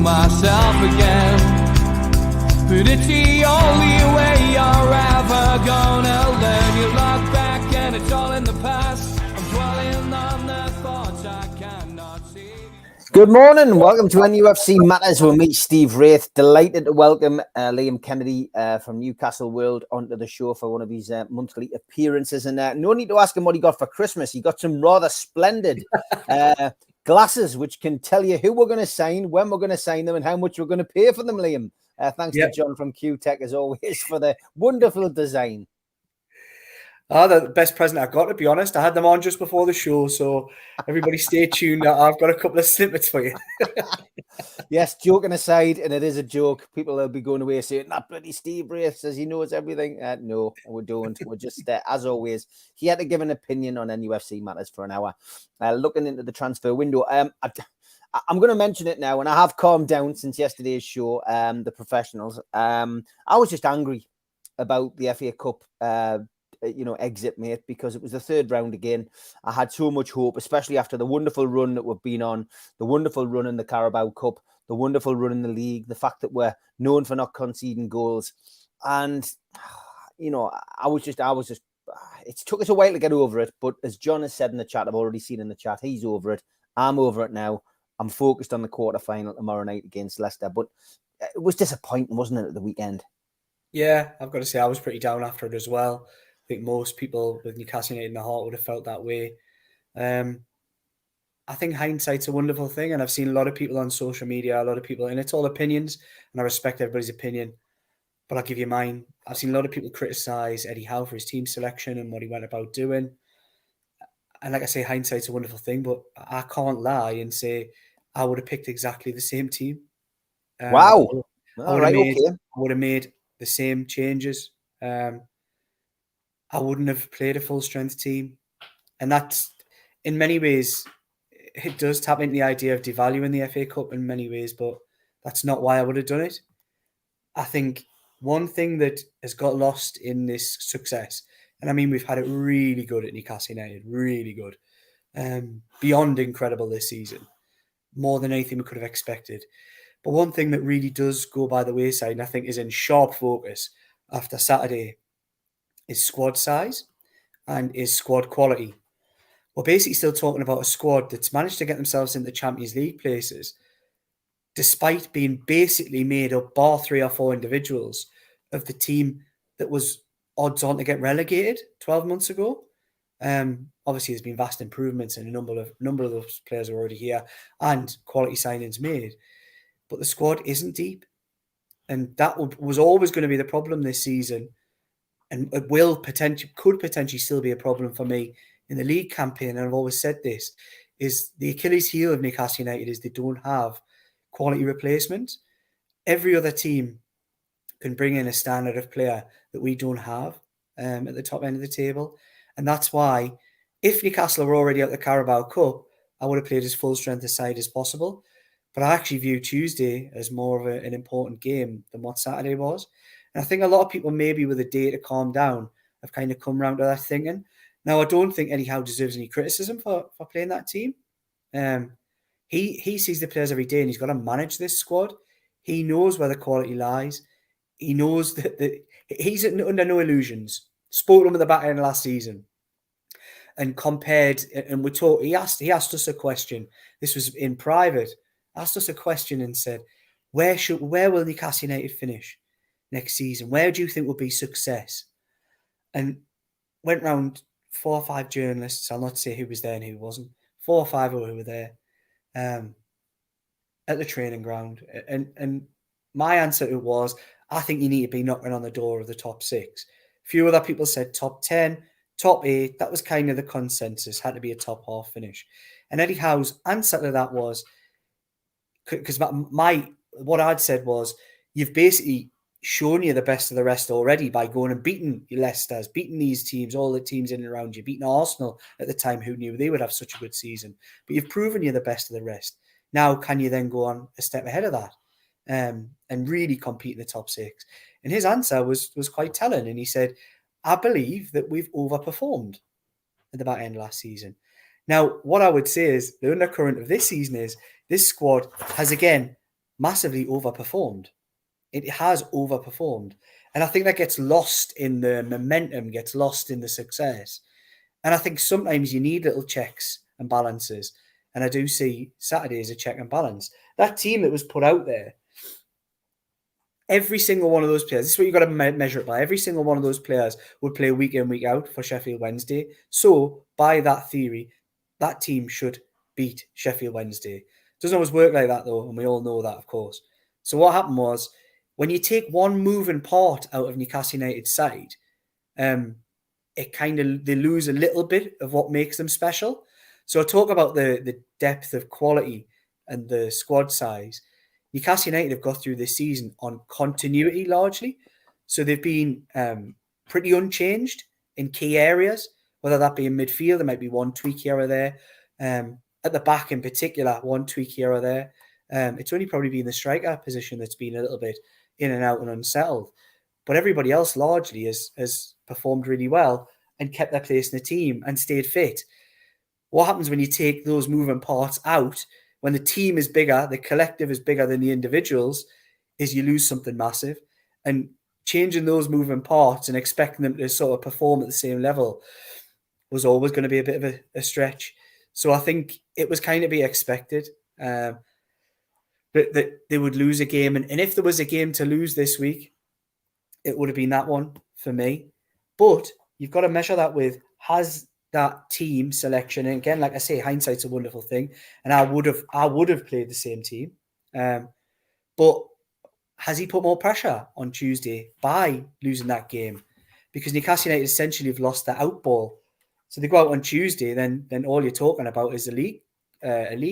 myself again. But it's the only way you're ever gonna learn. You look back and it's all in the past. I'm dwelling on the thoughts I cannot see. Good morning. Welcome to NUFC Matters with me, Steve Wraith. Delighted to welcome Liam Kennedy from Newcastle World onto the show for one of his monthly appearances. And no need to ask him what he got for Christmas. He got some rather splendid glasses, which can tell you who we're going to sign, when we're going to sign them, and how much we're going to pay for them, Liam. Thanks to John from Q-Tech, as always, for the wonderful design. Oh, the best present I got, to be honest. I had them on just before the show, so everybody stay tuned. I've got a couple of snippets for you. Yes, joking aside, and it is a joke. People will be going away saying, that bloody Steve Wraith says he knows everything. No, we don't. We're just, as always, he had to give an opinion on NUFC Matters for an hour. Looking into the transfer window, I'm going to mention it now, and I have calmed down since yesterday's show, the professionals. I was just angry about the FA Cup exit, mate, because it was the third round again. I had so much hope, especially after the wonderful run that we've been on, the wonderful run in the Carabao Cup, the wonderful run in the league, the fact that we're known for not conceding goals. And, I was just, it took us a while to get over it. But as John has said in the chat, I've already seen in the chat, he's over it. I'm over it now. I'm focused on the quarterfinal tomorrow night against Leicester. But it was disappointing, wasn't it, at the weekend? Yeah, I've got to say, I was pretty down after it as well. I think most people with Newcastle United in their heart would have felt that way. I think hindsight's a wonderful thing, and I've seen a lot of people on social media, and it's all opinions, and I respect everybody's opinion, but I'll give you mine. I've seen a lot of people criticise Eddie Howe for his team selection and what he went about doing. And like I say, hindsight's a wonderful thing, but I can't lie and say I would have picked exactly the same team. Wow. I would have made the same changes. I wouldn't have played a full strength team. And that's, in many ways, it does tap into the idea of devaluing the FA Cup in many ways, but that's not why I would have done it. I think one thing that has got lost in this success, and I mean, we've had it really good at Newcastle United, really good, beyond incredible this season, more than anything we could have expected. But one thing that really does go by the wayside, and I think is in sharp focus after Saturday, is squad size and is squad quality. We're basically still talking about a squad that's managed to get themselves into Champions League places despite being basically made up, bar 3 or 4 individuals, of the team that was odds on to get relegated 12 months ago. Obviously, there's been vast improvements and a number of those players are already here and quality signings made. But the squad isn't deep. And that was always going to be the problem this season. And it could potentially still be a problem for me in the league campaign. And I've always said this, is the Achilles heel of Newcastle United is they don't have quality replacements. Every other team can bring in a standard of player that we don't have at the top end of the table. And that's why, if Newcastle were already at the Carabao Cup, I would have played as full strength a side as possible. But I actually view Tuesday as more of an important game than what Saturday was. And I think a lot of people, maybe with a day to calm down, have kind of come around to that thinking. Now, I don't think Eddie Howe deserves any criticism for playing that team. He sees the players every day and he's got to manage this squad. He knows where the quality lies. He knows that he's under no illusions. Spoke to him at the back end of last season and compared, and he asked us a question. This was in private. Asked us a question and said, where will Newcastle United finish next season? Where do you think will be success? And went round 4 or 5 journalists. I'll not say who was there and who wasn't. 4 or 5 who were there at the training ground. And my answer to it was, I think you need to be knocking on the door of the top 6. A few other people said top 10, top 8. That was kind of the consensus. Had to be a top half finish. And Eddie Howe's answer to that was, because what I'd said was, you've basically shown you the best of the rest already by going and beating your Leicester's, beating these teams, all the teams in and around you, beating Arsenal at the time, who knew they would have such a good season. But you've proven you're the best of the rest. Now, can you then go on a step ahead of that and really compete in the top 6? And his answer was quite telling. And he said, I believe that we've overperformed at the back end last season. Now, what I would say is the undercurrent of this season is this squad has, again, massively overperformed. It has overperformed. And I think that gets lost in the momentum, gets lost in the success. And I think sometimes you need little checks and balances. And I do see Saturday as a check and balance. That team that was put out there, every single one of those players, this is what you've got to measure it by. Every single one of those players would play week in, week out for Sheffield Wednesday. So by that theory, that team should beat Sheffield Wednesday. It doesn't always work like that, though. And we all know that, of course. So what happened was, when you take one moving part out of Newcastle United's side, it kind of, they lose a little bit of what makes them special. So I talk about the depth of quality and the squad size. Newcastle United have got through this season on continuity largely. So they've been pretty unchanged in key areas, whether that be in midfield, there might be one tweak here or there. At the back in particular, one tweak here or there. It's only probably been the striker position that's been a little bit in and out and unsettled. But everybody else largely has performed really well and kept their place in the team and stayed fit. What happens when you take those moving parts out, when the team is bigger, the collective is bigger than the individuals, is you lose something massive. And changing those moving parts and expecting them to sort of perform at the same level was always going to be a bit of a stretch. So I think it was kind of be expected. That they would lose a game. And if there was a game to lose this week, it would have been that one for me. But you've got to measure that with, has that team selection, and again, like I say, hindsight's a wonderful thing, and I would have played the same team. But has he put more pressure on Tuesday by losing that game? Because Newcastle United essentially have lost the out ball. So they go out on Tuesday, then all you're talking about is a league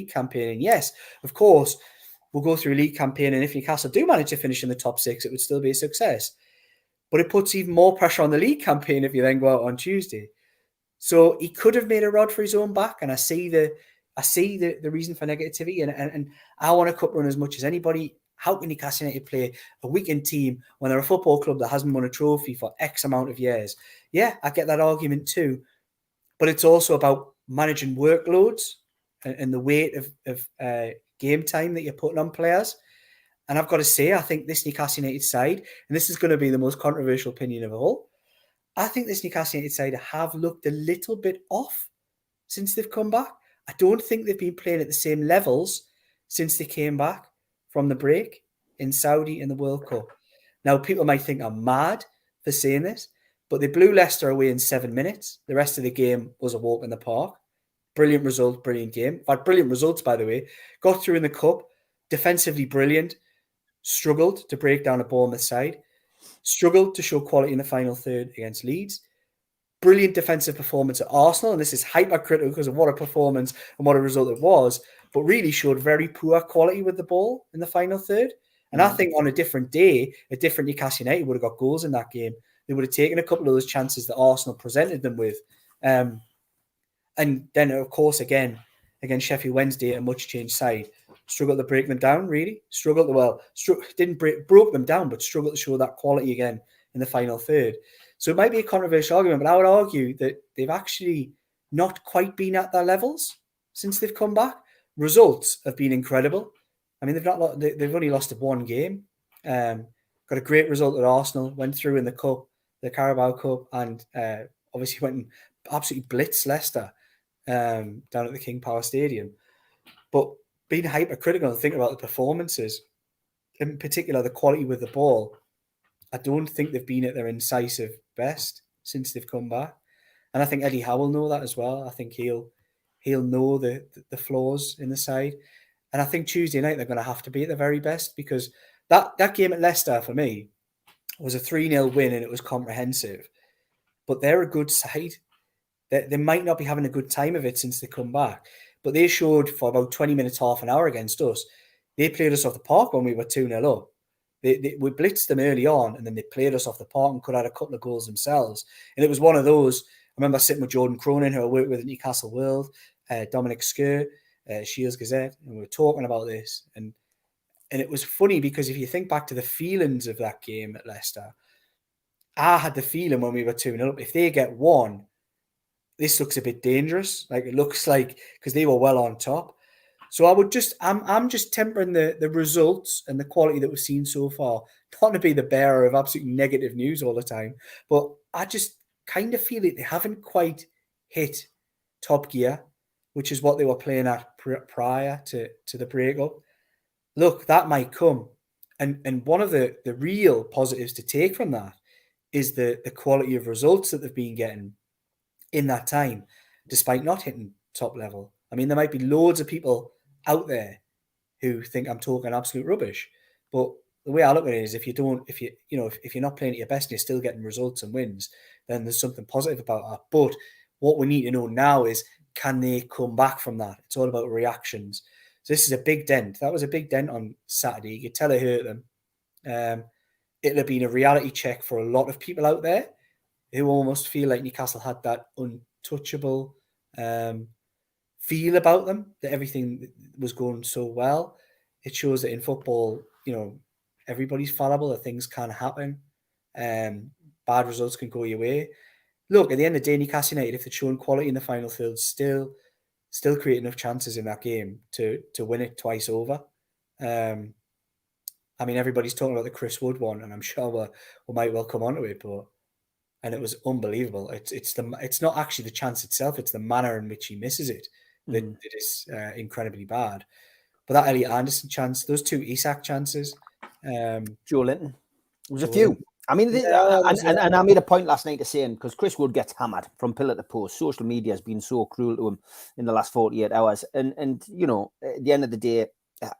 campaign. And yes, of course, we'll go through a league campaign, and if Newcastle do manage to finish in the top 6, it would still be a success. But it puts even more pressure on the league campaign if you then go out on Tuesday. So he could have made a rod for his own back, and I see the reason for negativity, and I want to cup run as much as anybody. How can Newcastle United play a weekend team when they're a football club that hasn't won a trophy for X amount of years? Yeah, I get that argument too. But it's also about managing workloads and the weight of game time that you're putting on players. And I've got to say, I think this Newcastle United side, and this is going to be the most controversial opinion of all, I think this Newcastle United side have looked a little bit off since they've come back. I don't think they've been playing at the same levels since they came back from the break in Saudi in the World Cup. Now, people might think I'm mad for saying this, but they blew Leicester away in 7 minutes. The rest of the game was a walk in the park. Brilliant result, brilliant game. In fact, brilliant results, by the way. Got through in the cup, defensively brilliant, struggled to break down a Bournemouth side, struggled to show quality in the final third against Leeds. Brilliant defensive performance at Arsenal, and this is hypercritical because of what a performance and what a result it was, but really showed very poor quality with the ball in the final third. And I think on a different day, a different Newcastle United would have got goals in that game. They would have taken a couple of those chances that Arsenal presented them with. And then, of course, again, against Sheffield Wednesday, a much changed side. Struggled to break them down, really. Broke them down, but struggled to show that quality again in the final third. So it might be a controversial argument, but I would argue that they've actually not quite been at their levels since they've come back. Results have been incredible. I mean, they've only lost one game. Got a great result at Arsenal, went through in the cup, the Carabao Cup, and obviously went and absolutely blitzed Leicester down at the King Power Stadium. But being hypercritical and thinking about the performances, in particular the quality with the ball, I don't think they've been at their incisive best since they've come back. And I think Eddie Howe will know that as well. I think he'll know the flaws in the side. And I think Tuesday night they're going to have to be at their very best, because that game at Leicester for me was a 3-0 win and it was comprehensive. But they're a good side. They might not be having a good time of it since they come back, but they showed for about 20 minutes, half an hour against us. They played us off the park when we were 2-0 up. We blitzed them early on, and then they played us off the park and could have had a couple of goals themselves. And it was one of those. I remember sitting with Jordan Cronin, who I worked with at Newcastle World, Dominic Skur, Shields Gazette, and we were talking about this. And it was funny because if you think back to the feelings of that game at Leicester, I had the feeling when we were 2-0 up, if they get one, this looks a bit dangerous. Like, it looks like, because they were well on top. So I'm just tempering the results and the quality that we've seen so far. Not to be the bearer of absolutely negative news all the time, but I just kind of feel that they haven't quite hit top gear, which is what they were playing at prior to the breakup. Look, that might come. And one of the real positives to take from that is the quality of results that they've been getting in that time, despite not hitting top level. I mean, there might be loads of people out there who think I'm talking absolute rubbish, but the way I look at it is if you're not playing at your best and you're still getting results and wins, then there's something positive about that. But what we need to know now is, can they come back from that? It's all about reactions. So this is a big dent. That was a big dent on Saturday. You could tell it hurt them. It'll have been a reality check for a lot of people out there who almost feel like Newcastle had that untouchable feel about them, that everything was going so well. It shows that in football, everybody's fallible, that things can happen. Bad results can go your way. Look, at the end of the day, Newcastle United, if they're showing quality in the final third, still create enough chances in that game to win it twice over. I mean, everybody's talking about the Chris Wood one, and I'm sure we might well come onto it, and it was unbelievable. It's not actually the chance itself; it's the manner in which he misses it that is incredibly bad. But that Elliot Anderson chance, those two Isak chances, Joe Linton, there was a Joe few. Linton. I mean, and I made a point last night to saying, because Chris Wood gets hammered from pillar to post. Social media has been so cruel to him in the last 48 hours. And at the end of the day,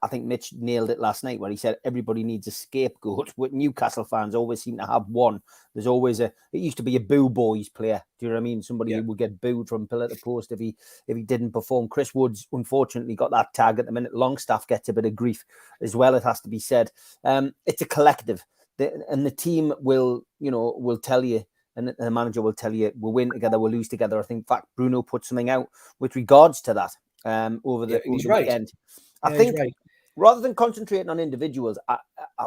I think Mitch nailed it last night when he said everybody needs a scapegoat. What Newcastle fans always seem to have one. There's always it used to be a boo boys player. Do you know what I mean? Somebody who would get booed from pillar to post if he didn't perform. Chris Woods unfortunately got that tag at the minute. Longstaff gets a bit of grief as well, it has to be said. It's a collective. And the team will tell you, and the manager will tell you, we'll win together, we'll lose together. I think, in fact, Bruno put something out with regards to that over the weekend. I think rather than concentrating on individuals,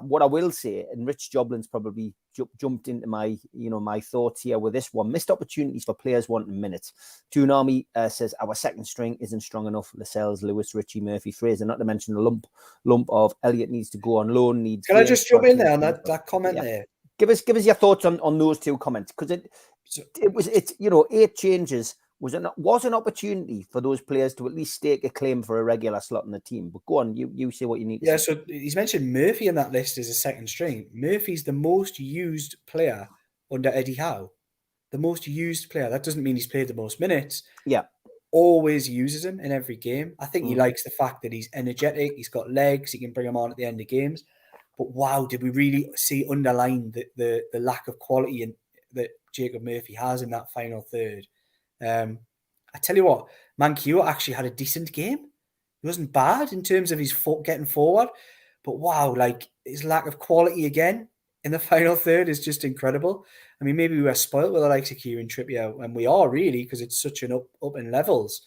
what I will say, and Rich Joblin's probably jumped into my thoughts here with this one: missed opportunities for players wanting minutes. Toonami says our second string isn't strong enough. Lascelles, Lewis, Richie, Murphy, Fraser. Not to mention the lump of Elliott needs to go on loan. Can I just jump in there on that comment there? Give us your thoughts on those two comments, because it's 8 changes was an opportunity for those players to at least stake a claim for a regular slot in the team. But go on, you say what you need to say. So he's mentioned Murphy in that list as a second string. Murphy's the most used player under Eddie Howe. The most used player. That doesn't mean he's played the most minutes. Yeah. Always uses him in every game. I think he likes the fact that he's energetic, he's got legs, he can bring him on at the end of games. But wow, did we really see underline the lack of quality that Jacob Murphy has in that final third? I tell you what, Mankiewicz actually had a decent game. He wasn't bad in terms of his getting forward, but wow, like his lack of quality again in the final third is just incredible. I mean, maybe we were spoiled with the likes of Kieran Trippier, and we are really, because it's such an up in levels.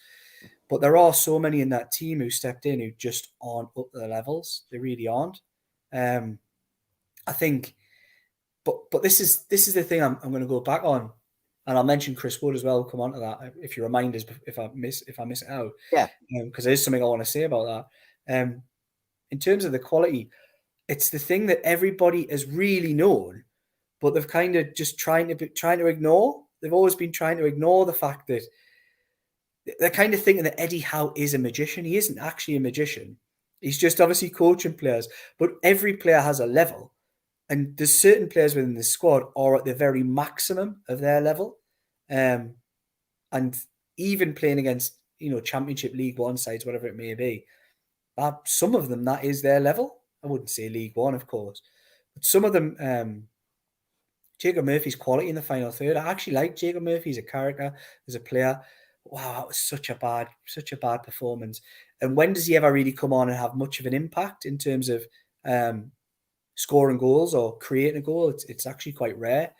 But there are so many in that team who stepped in who just aren't up to the levels. They really aren't. I think, but this is the thing I'm going to go back on. And I'll mention Chris Wood as well. Come on to that if you remind us if I miss it out. Yeah. Because there's something I want to say about that. In terms of the quality, it's the thing that everybody has really known, but they've kind of just trying to ignore. They've always been trying to ignore the fact that they're kind of thinking that Eddie Howe is a magician. He isn't actually a magician. He's just obviously coaching players. But every player has a level. And there's certain players within the squad are at the very maximum of their level. And even playing against, Championship League One sides, whatever it may be, some of them, that is their level. I wouldn't say League One, of course. But some of them, Jacob Murphy's quality in the final third, I actually like Jacob Murphy as a character, as a player. Wow, that was such a bad performance. And when does he ever really come on and have much of an impact in terms of scoring goals or creating a goal? It's actually quite rare.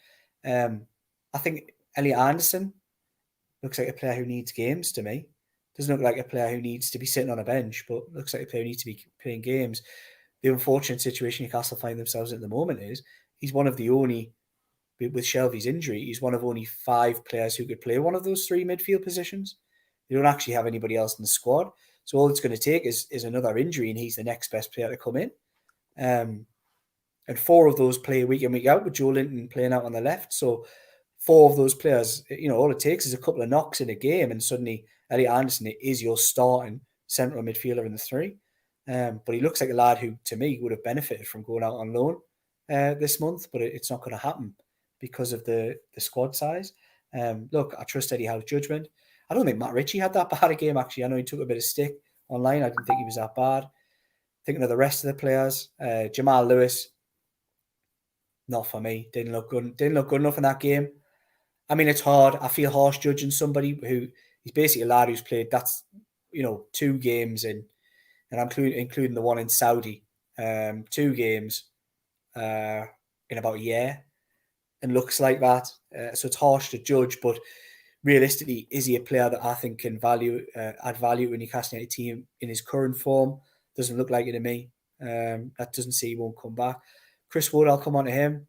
I think Elliot Anderson looks like a player who needs games to me. Doesn't look like a player who needs to be sitting on a bench, but looks like a player who needs to be playing games. The unfortunate situation Newcastle find themselves in at the moment is he's one of the only, with Shelvey's injury, he's one of only 5 players who could play one of those 3 midfield positions. They don't actually have anybody else in the squad. So all it's going to take is another injury, and he's the next best player to come in. And 4 of those play week in, week out, with Joe Linton playing out on the left. So 4 of those players, all it takes is a couple of knocks in a game, and suddenly Elliot Anderson is your starting central midfielder in the 3. But he looks like a lad who, to me, would have benefited from going out on loan this month, but it's not going to happen because of the squad size. Look, I trust Eddie Howe's judgment. I don't think Matt Ritchie had that bad a game, actually. I know he took a bit of stick online. I didn't think he was that bad. Thinking of the rest of the players, Jamal Lewis, not for me. Didn't look good enough in that game. I mean, it's hard. I feel harsh judging somebody who he's basically a lad who's played 2 games and I'm including the one in Saudi, 2 games in about a year, and looks like that. So it's harsh to judge, but realistically, is he a player that I think can add value to a Newcastle United team in his current form? Doesn't look like it to me. That doesn't say he won't come back. Chris Wood, I'll come on to him.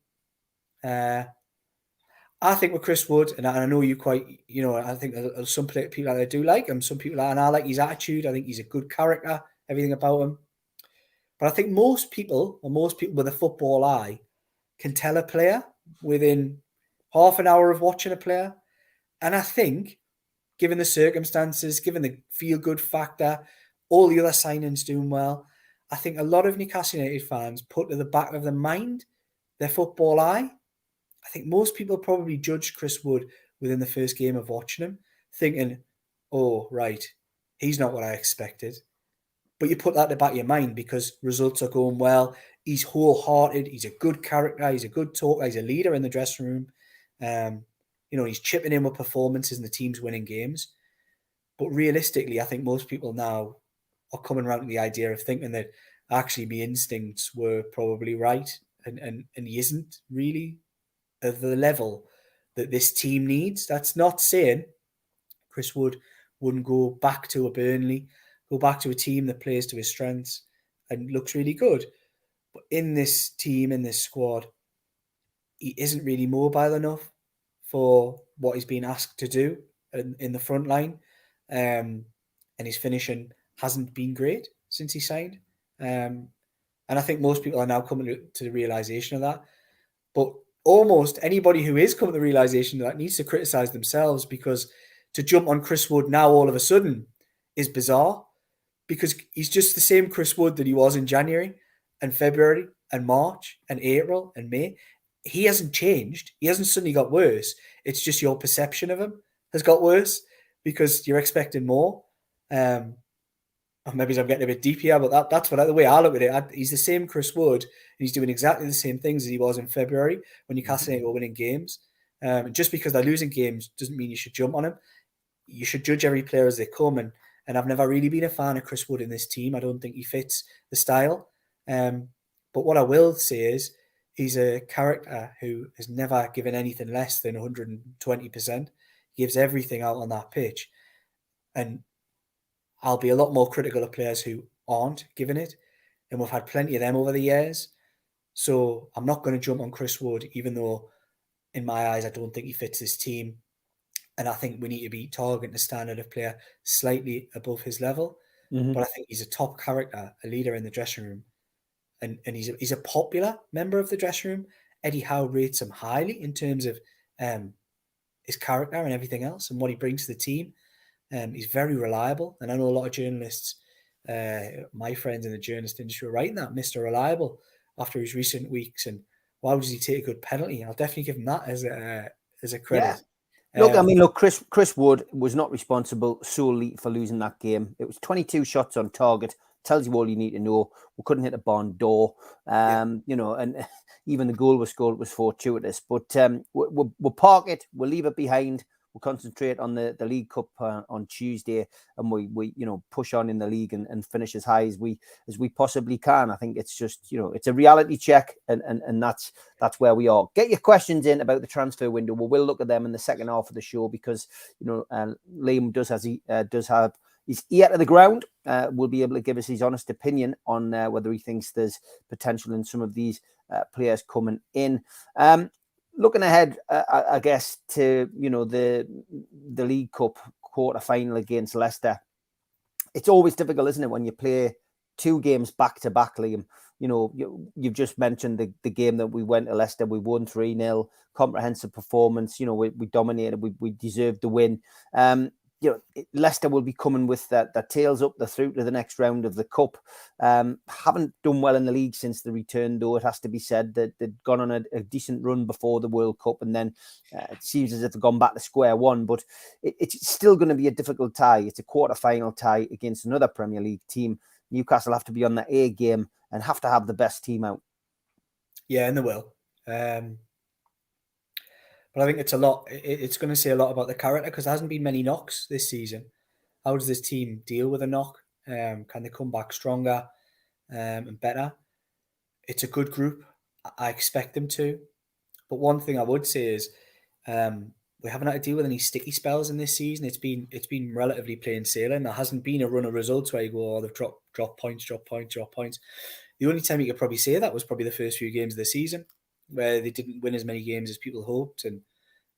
I think with Chris Wood, and I know you quite, I think some people out there do like him, some people, and I like his attitude. I think he's a good character, everything about him. But I think most people with a football eye can tell a player within half an hour of watching a player. And I think, given the circumstances, given the feel-good factor, all the other signings doing well, I think a lot of Newcastle United fans put to the back of their mind their football eye. I think most people probably judged Chris Wood within the first game of watching him, thinking, oh, right, he's not what I expected. But you put that at the back of your mind because results are going well. He's wholehearted. He's a good character. He's a good talker. He's a leader in the dressing room. He's chipping in with performances and the team's winning games. But realistically, I think most people now are coming around to the idea of thinking that actually my instincts were probably right and he isn't really at the level that this team needs. That's not saying Chris Wood wouldn't go back to a Burnley, go back to a team that plays to his strengths and looks really good. But in this team, in this squad, he isn't really mobile enough for what he's been asked to do in the front line. And his finishing hasn't been great since he signed. And I think most people are now coming to the realization of that. But almost anybody who is coming to the realization of that needs to criticize themselves, because to jump on Chris Wood now all of a sudden is bizarre, because he's just the same Chris Wood that he was in January and February and March and April and May. He hasn't changed. He hasn't suddenly got worse. It's just your perception of him has got worse because you're expecting more. Or maybe I'm getting a bit deep here, but that's the way I look at it. He's the same Chris Wood, and he's doing exactly the same things as he was in February when Newcastle United were winning games. Just because they're losing games doesn't mean you should jump on him. You should judge every player as they come, and I've never really been a fan of Chris Wood in this team. I don't think he fits the style. But what I will say is he's a character who has never given anything less than 120%. He gives everything out on that pitch. And I'll be a lot more critical of players who aren't giving it. And we've had plenty of them over the years. So I'm not going to jump on Chris Wood, even though in my eyes, I don't think he fits this team. And I think we need to be targeting the standard of player slightly above his level. Mm-hmm. But I think he's a top character, a leader in the dressing room. And he's a popular member of the dressing room. Eddie Howe rates him highly in terms of his character and everything else and what he brings to the team. He's very reliable. And I know a lot of journalists, my friends in the journalist industry, are writing that, Mr. Reliable, after his recent weeks. And why does he take a good penalty? I'll definitely give him that as a credit. Yeah. Chris Wood was not responsible solely for losing that game. It was 22 shots on target. Tells you all you need to know. We couldn't hit a barn door, and even the goal was scored was fortuitous. But we'll park it. We'll leave it behind. We'll concentrate on the League Cup on Tuesday, and we push on in the league and finish as high as we possibly can. I think it's just it's a reality check, and that's where we are. Get your questions in about the transfer window. We will look at them in the second half of the show because Liam does have his ear to the ground. Will be able to give us his honest opinion on whether he thinks there's potential in some of these players coming in. Looking ahead, I guess, to the League Cup quarter final against Leicester. it's always difficult, isn't it, when you play 2 games back to back, Liam? You know, you've just mentioned the game that we went to Leicester. We won 3-0, comprehensive performance. You know, we dominated. We deserved the win. You know, Leicester will be coming with their tails up. They're through to the next round of the cup. Haven't done well in the league since the return, though. It has to be said that they'd gone on a decent run before the World Cup, and then it seems as if they've gone back to square one. But it's still going to be a difficult tie. It's a quarter-final tie against another Premier League team. Newcastle have to be on their A game and have to have the best team out. Yeah, and they will. But I think it's a lot. It's going to say a lot about the character, because there hasn't been many knocks this season. How does this team deal with a knock? Can they come back stronger and better? It's a good group. I expect them to. But one thing I would say is we haven't had to deal with any sticky spells in this season. It's been relatively plain sailing. There hasn't been a run of results where you go, oh, they've drop points. The only time you could probably say that was probably the first few games of the season, where they didn't win as many games as people hoped, and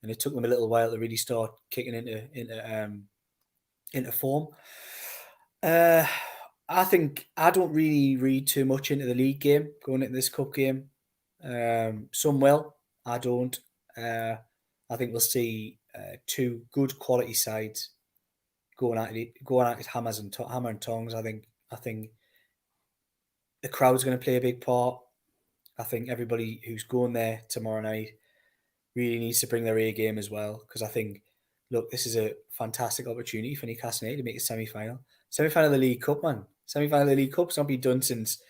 it took them a little while to really start kicking into form. I think I don't really read too much into the league game going into this cup game. Some will, I don't. I think we'll see 2 good quality sides going at it hammer and tongs. I think the crowd's going to play a big part. I think everybody who's going there tomorrow night really needs to bring their A game as well, because I think, look, this is a fantastic opportunity for Newcastle United to make a semi-final. Semi-final of the League Cup, man. Semi-final of the League Cup's not been done since,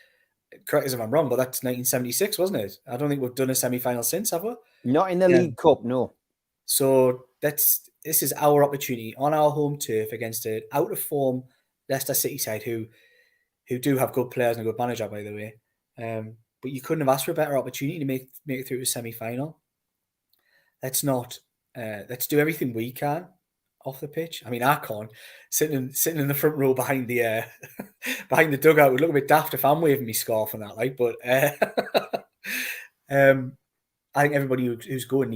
correct us if I'm wrong, but that's 1976, wasn't it? I don't think we've done a semi-final since, have we? Not in the League Cup, no. So this is our opportunity on our home turf against an out-of-form Leicester City side who do have good players and a good manager, by the way. But you couldn't have asked for a better opportunity to make it through to a semi-final. Let's do everything we can off the pitch. I mean, I can't. Sitting in the front row behind the behind the dugout would look a bit daft if I'm waving my scarf and that, like. But I think everybody who's going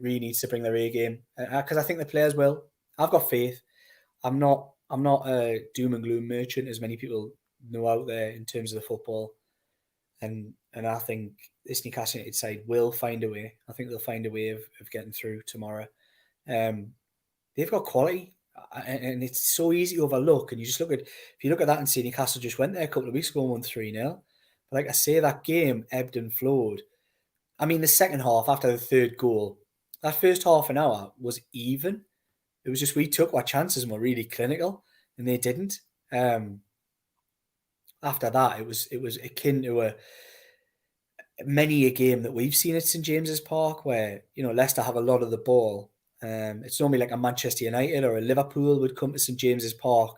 really needs to bring their A game, because I think the players will. I've got faith. I'm not a doom and gloom merchant, as many people know out there in terms of the football, and I think this Newcastle United side will find a way. I think they'll find a way of getting through tomorrow. They've got quality, and it's so easy to overlook. And if you look at that and say Newcastle just went there a couple of weeks ago and won 3-0. But like I say, that game ebbed and flowed. I mean, the second half after the third goal, that first half an hour was even. It was just we took our chances and were really clinical, and they didn't. After that, it was akin to many a game that we've seen at St James's Park, where Leicester have a lot of the ball. It's normally like a Manchester United or a Liverpool would come to St James's Park,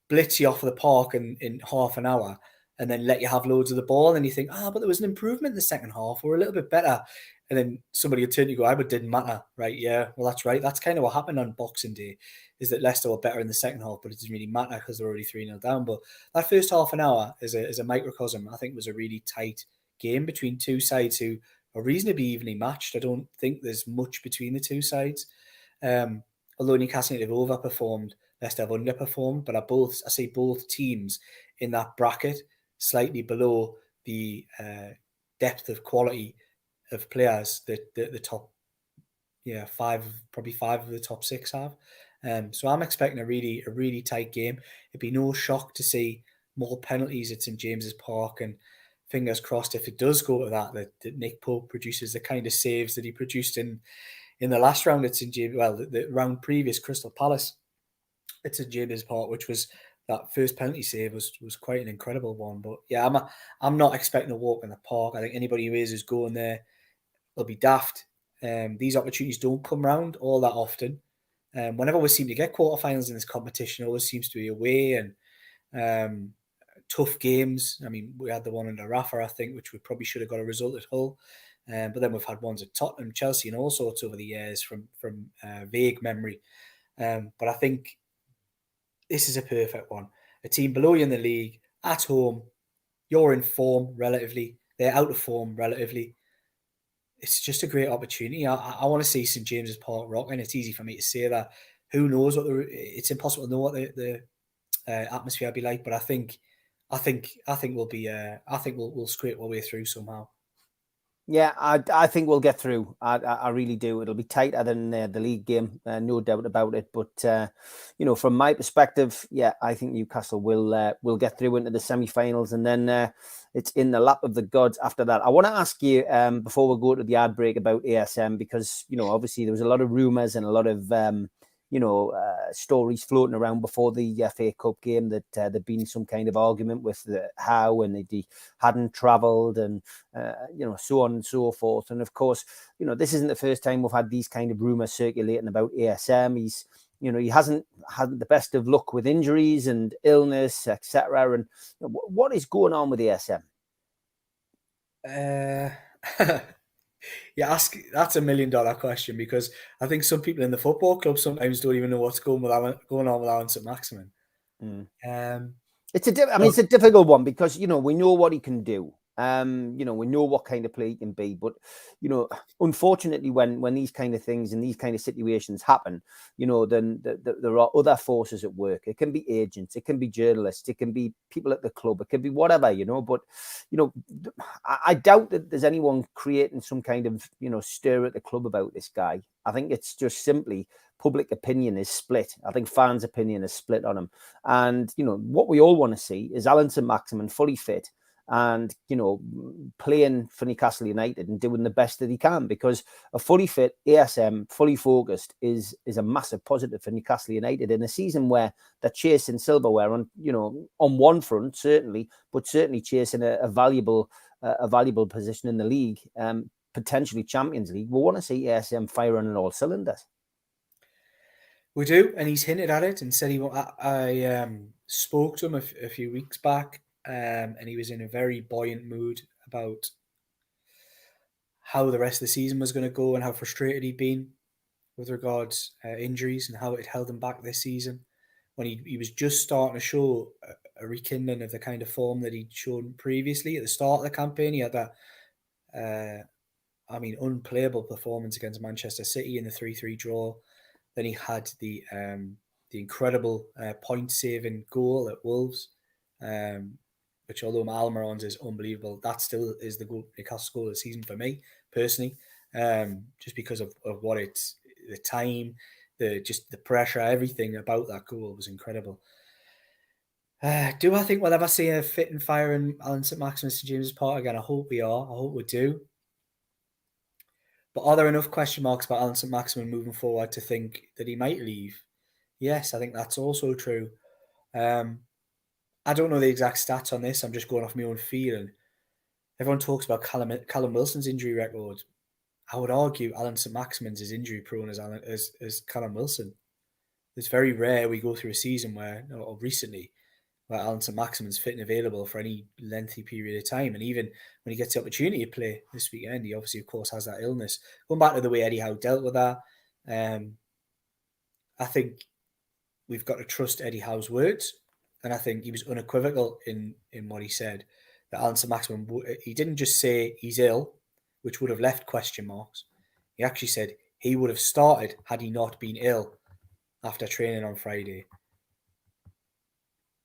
blitz you off of the park in half an hour, and then let you have loads of the ball, and you think, but there was an improvement in the second half. We're a little bit better. And then somebody would turn to you and go, but it didn't matter. Right, yeah, well, that's right. That's kind of what happened on Boxing Day, is that Leicester were better in the second half, but it didn't really matter because they're already 3-0 down. But that first half an hour is a microcosm. I think was a really tight game between two sides who are reasonably evenly matched. I don't think there's much between the two sides. Although Newcastle United have overperformed, Leicester have underperformed, but I see both teams in that bracket slightly below the depth of quality of players that the top, probably 5 of the top 6 have. So I'm expecting a really tight game. It'd be no shock to see more penalties at St James's Park, and fingers crossed if it does go to that Nick Pope produces the kind of saves that he produced in the last round at St James, the round previous, Crystal Palace at St James's Park, which was that first penalty save was quite an incredible one. But yeah, I'm not expecting a walk in the park. I think anybody who's going there will be daft. These opportunities don't come around all that often. Whenever we seem to get quarterfinals in this competition, it always seems to be away and tough games. I mean, we had the one under Rafa, I think, which we probably should have got a result at Hull. But then we've had ones at Tottenham, Chelsea, and all sorts over the years from vague memory. But I think this is a perfect one. A team below you in the league, at home, you're in form relatively, they're out of form relatively. It's just a great opportunity. I want to see St James's Park rock, and it's easy for me to say that. Who knows it's impossible to know what the atmosphere be like. But I think we'll scrape our way through somehow. Yeah, I think we'll get through. I really do. It'll be tighter than the league game, no doubt about it. But from my perspective, yeah, I think Newcastle will get through into the semi-finals, and then it's in the lap of the gods after that. I want to ask you before we go to the ad break about ASM, because obviously there was a lot of rumours and a lot of stories floating around before the FA Cup game that there'd been some kind of argument with Howe, and they hadn't travelled, and so on and so forth. And of course, this isn't the first time we've had these kind of rumours circulating about ASM. He hasn't had the best of luck with injuries and illness, etc. And what is going on with ASM? That's $1 million question, because I think some people in the football club sometimes don't even know what's going on with Alan St-Maximin. It's a difficult one, because we know what he can do. We know what kind of player he can be, but unfortunately, when these kind of things and these kind of situations happen, then there are other forces at work. It can be agents, it can be journalists, it can be people at the club, it can be whatever, But I doubt that there's anyone creating some kind of stir at the club about this guy. I think it's just simply public opinion is split. I think fans' opinion is split on him, and what we all want to see is Alan St-Maximin fully fit and playing for Newcastle United and doing the best that he can, because a fully fit ASM, fully focused, is a massive positive for Newcastle United in a season where they're chasing silverware on one front, certainly, but certainly chasing a valuable position in the league, potentially Champions League. We want to see ASM firing on all cylinders. We do, and he's hinted at it and said I spoke to him a few weeks back, and he was in a very buoyant mood about how the rest of the season was going to go and how frustrated he'd been with regards injuries and how it held him back this season, when he was just starting to show a rekindling of the kind of form that he'd shown previously at the start of the campaign. He had that unplayable performance against Manchester City in the 3-3 draw. Then he had the incredible point-saving goal at Wolves, which, although Almiron's is unbelievable, that still is the Newcastle goal of the season for me personally, just because of what the time, the pressure, everything about that goal was incredible. Do I think we'll ever see a fit and firing Alan St-Maximin to James's Park again? I hope we are. I hope we do. But are there enough question marks about Alan St-Maximin moving forward to think that he might leave? Yes, I think that's also true. I don't know the exact stats on this. I'm just going off my own feeling. Everyone talks about Callum Wilson's injury record. I would argue Alan St-Maximin's as injury prone as Callum Wilson. It's very rare we go through a season where Alan St-Maximin's fit and available for any lengthy period of time. And even when he gets the opportunity to play this weekend, he obviously, of course, has that illness. Going back to the way Eddie Howe dealt with that, I think we've got to trust Eddie Howe's words. And I think he was unequivocal in what he said, that Alan St-Maximin, he didn't just say he's ill, which would have left question marks. He actually said he would have started had he not been ill after training on Friday.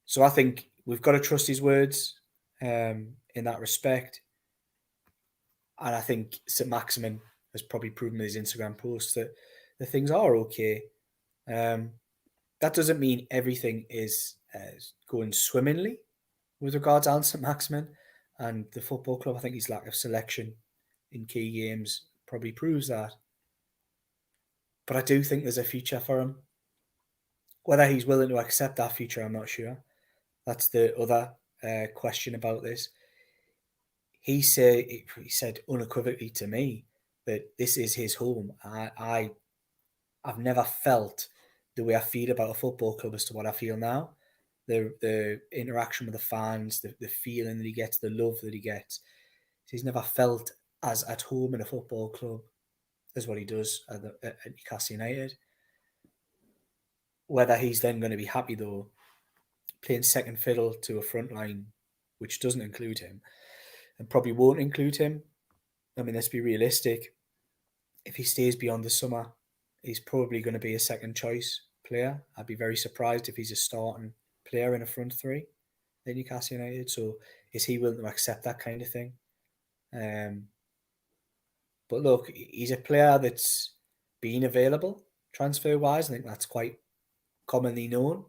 So I think we've got to trust his words in that respect. And I think St-Maximin has probably proven with his Instagram posts that the things are okay. That doesn't mean everything is going swimmingly with regards to Alan St-Maximin and the football club. I think his lack of selection in key games probably proves that. But I do think there's a future for him. Whether he's willing to accept that future, I'm not sure. That's the other question about this. He said unequivocally to me that this is his home. I've never felt the way I feel about a football club as to what I feel now. The interaction with the fans, the feeling that he gets, the love that he gets. He's never felt as at home in a football club as what he does at Newcastle United. Whether he's then going to be happy, though, playing second fiddle to a front line which doesn't include him, and probably won't include him. I mean, let's be realistic. If he stays beyond the summer, he's probably going to be a second choice player. I'd be very surprised if he's a starting player in a front three at Newcastle United. So is he willing to accept that kind of thing? But look, he's a player that's been available transfer-wise. I think that's quite commonly known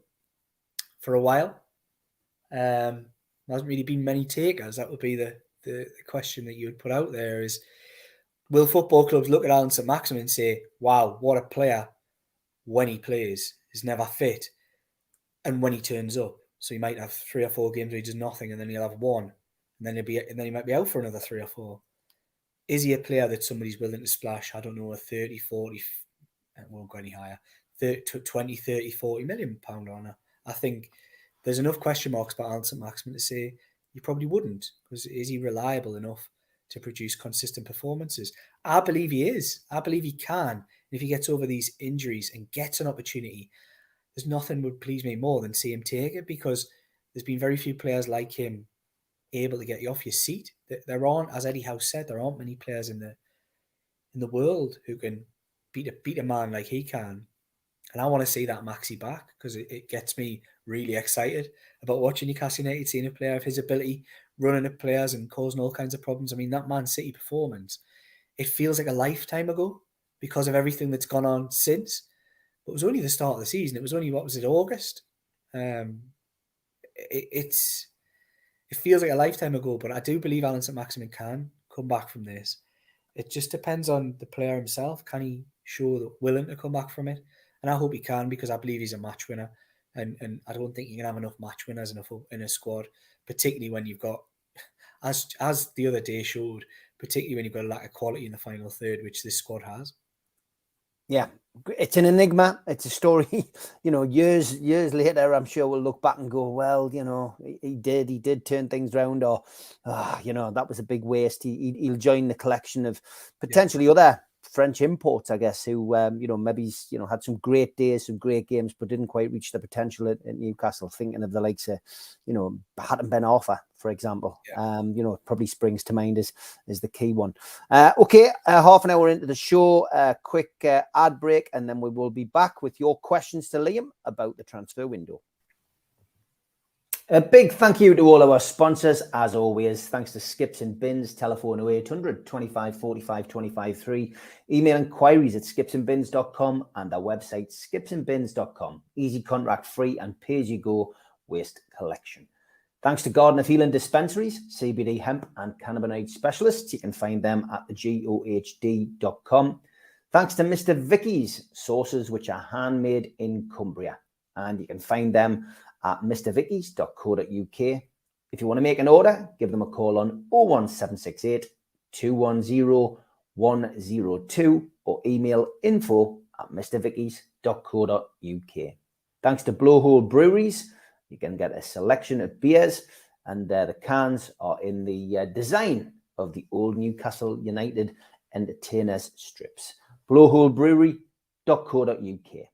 for a while. There hasn't really been many takers. That would be the question that you would put out there is, will football clubs look at Alan St-Maximin and say, wow, what a player when he plays, is never fit, and when he turns up? So he might have 3 or 4 games where he does nothing, and then he'll have 1, and then he might be out for another 3 or 4. Is he a player that somebody's willing to splash, I don't know, a 30, 40, it won't go any higher, 20, 30, 40 million pound on her? I think there's enough question marks about Alan St-Maximin to say you probably wouldn't, because is he reliable enough to produce consistent performances? I believe he is. I believe he can. And if he gets over these injuries and gets an opportunity, there's nothing would please me more than see him take it, because there's been very few players like him able to get you off your seat. There aren't, as Eddie Howe said, there aren't many players in the world who can beat a man like he can. And I want to see that Maxi back, because it gets me really excited about watching Newcastle United, seeing a player of his ability, running at players and causing all kinds of problems. I mean, that Man City performance, it feels like a lifetime ago because of everything that's gone on since. But it was only the start of the season. It was only, August? It feels like a lifetime ago, but I do believe Alan St-Maximin can come back from this. It just depends on the player himself. Can he show that willing to come back from it? And I hope he can, because I believe he's a match winner. And I don't think you can have enough match winners in a squad, particularly when you've got, as the other day showed, particularly when you've got a lack of quality in the final third, which this squad has. Yeah, it's an enigma. It's a story, years later, I'm sure we'll look back and go, well, he did turn things around, or, that was a big waste. He'll join the collection of potentially other French imports, I guess, who, maybe, had some great days, some great games, but didn't quite reach the potential at Newcastle. Thinking of the likes of, Hatton Ben Arfa, for example, probably springs to mind as the key one. Okay, half an hour into the show, quick ad break, and then we will be back with your questions to Liam about the transfer window. A big thank you to all our sponsors, as always. Thanks to Skips and Bins, telephone 0800 25 45 25 3, email inquiries at skipsandbins.com, and our website skipsandbins.com. Easy, contract free and pay-as-you-go waste collection. Thanks to Garden of Healing Dispensaries, CBD hemp and cannabinoid specialists. You can find them at thegohd.com. Thanks to Mr. Vicky's sauces, which are handmade in Cumbria, and you can find them at mrvickies.co.uk. If you want to make an order, give them a call on 01768 210 102 or email info@mrvickies.co.uk. Thanks to Blowhole Breweries, you can get a selection of beers, and the cans are in the design of the old Newcastle United entertainers strips. Blowholebrewery.co.uk.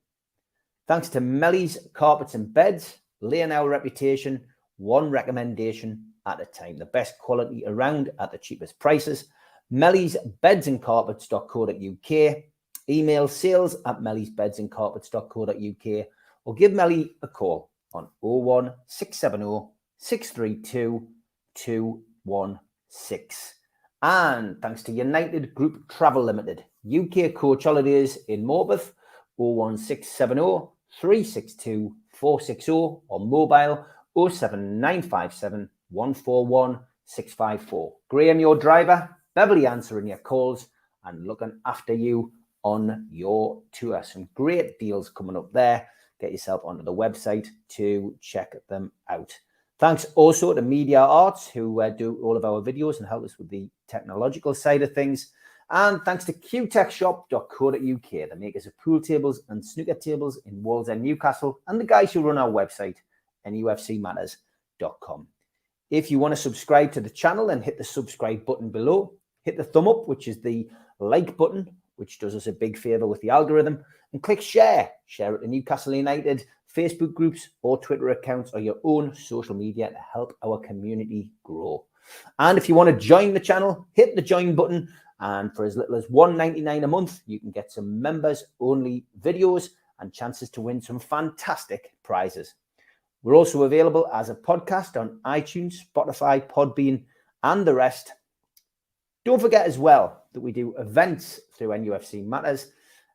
Thanks to Melly's Carpets and Beds, laying our reputation one recommendation at a time. The best quality around at the cheapest prices. Melly's Beds and Carpets.co.uk. Email sales@mellysbedsandcarpets.co.uk, or give Melly a call on 01670 632 216. And thanks to United Group Travel Limited, UK Coach Holidays in Morpeth, 01670 362 460, or mobile 07957 141 654. Graham, your driver, Beverly answering your calls and looking after you on your tour. Some great deals coming up there. Get yourself onto the website to check them out. Thanks also to Media Arts, who do all of our videos and help us with the technological side of things. And thanks to qtechshop.co.uk, the makers of pool tables and snooker tables in Wallsend, Newcastle, and the guys who run our website, NUFCmatters.com. If you want to subscribe to the channel, then hit the subscribe button below. Hit the thumb up, which is the like button, which does us a big favour with the algorithm. And click share. Share it to Newcastle United Facebook groups or Twitter accounts or your own social media to help our community grow. And if you want to join the channel, hit the join button. And for as little as $1.99 a month, you can get some members-only videos and chances to win some fantastic prizes. We're also available as a podcast on iTunes, Spotify, Podbean, and the rest. Don't forget as well that we do events through NUFC Matters,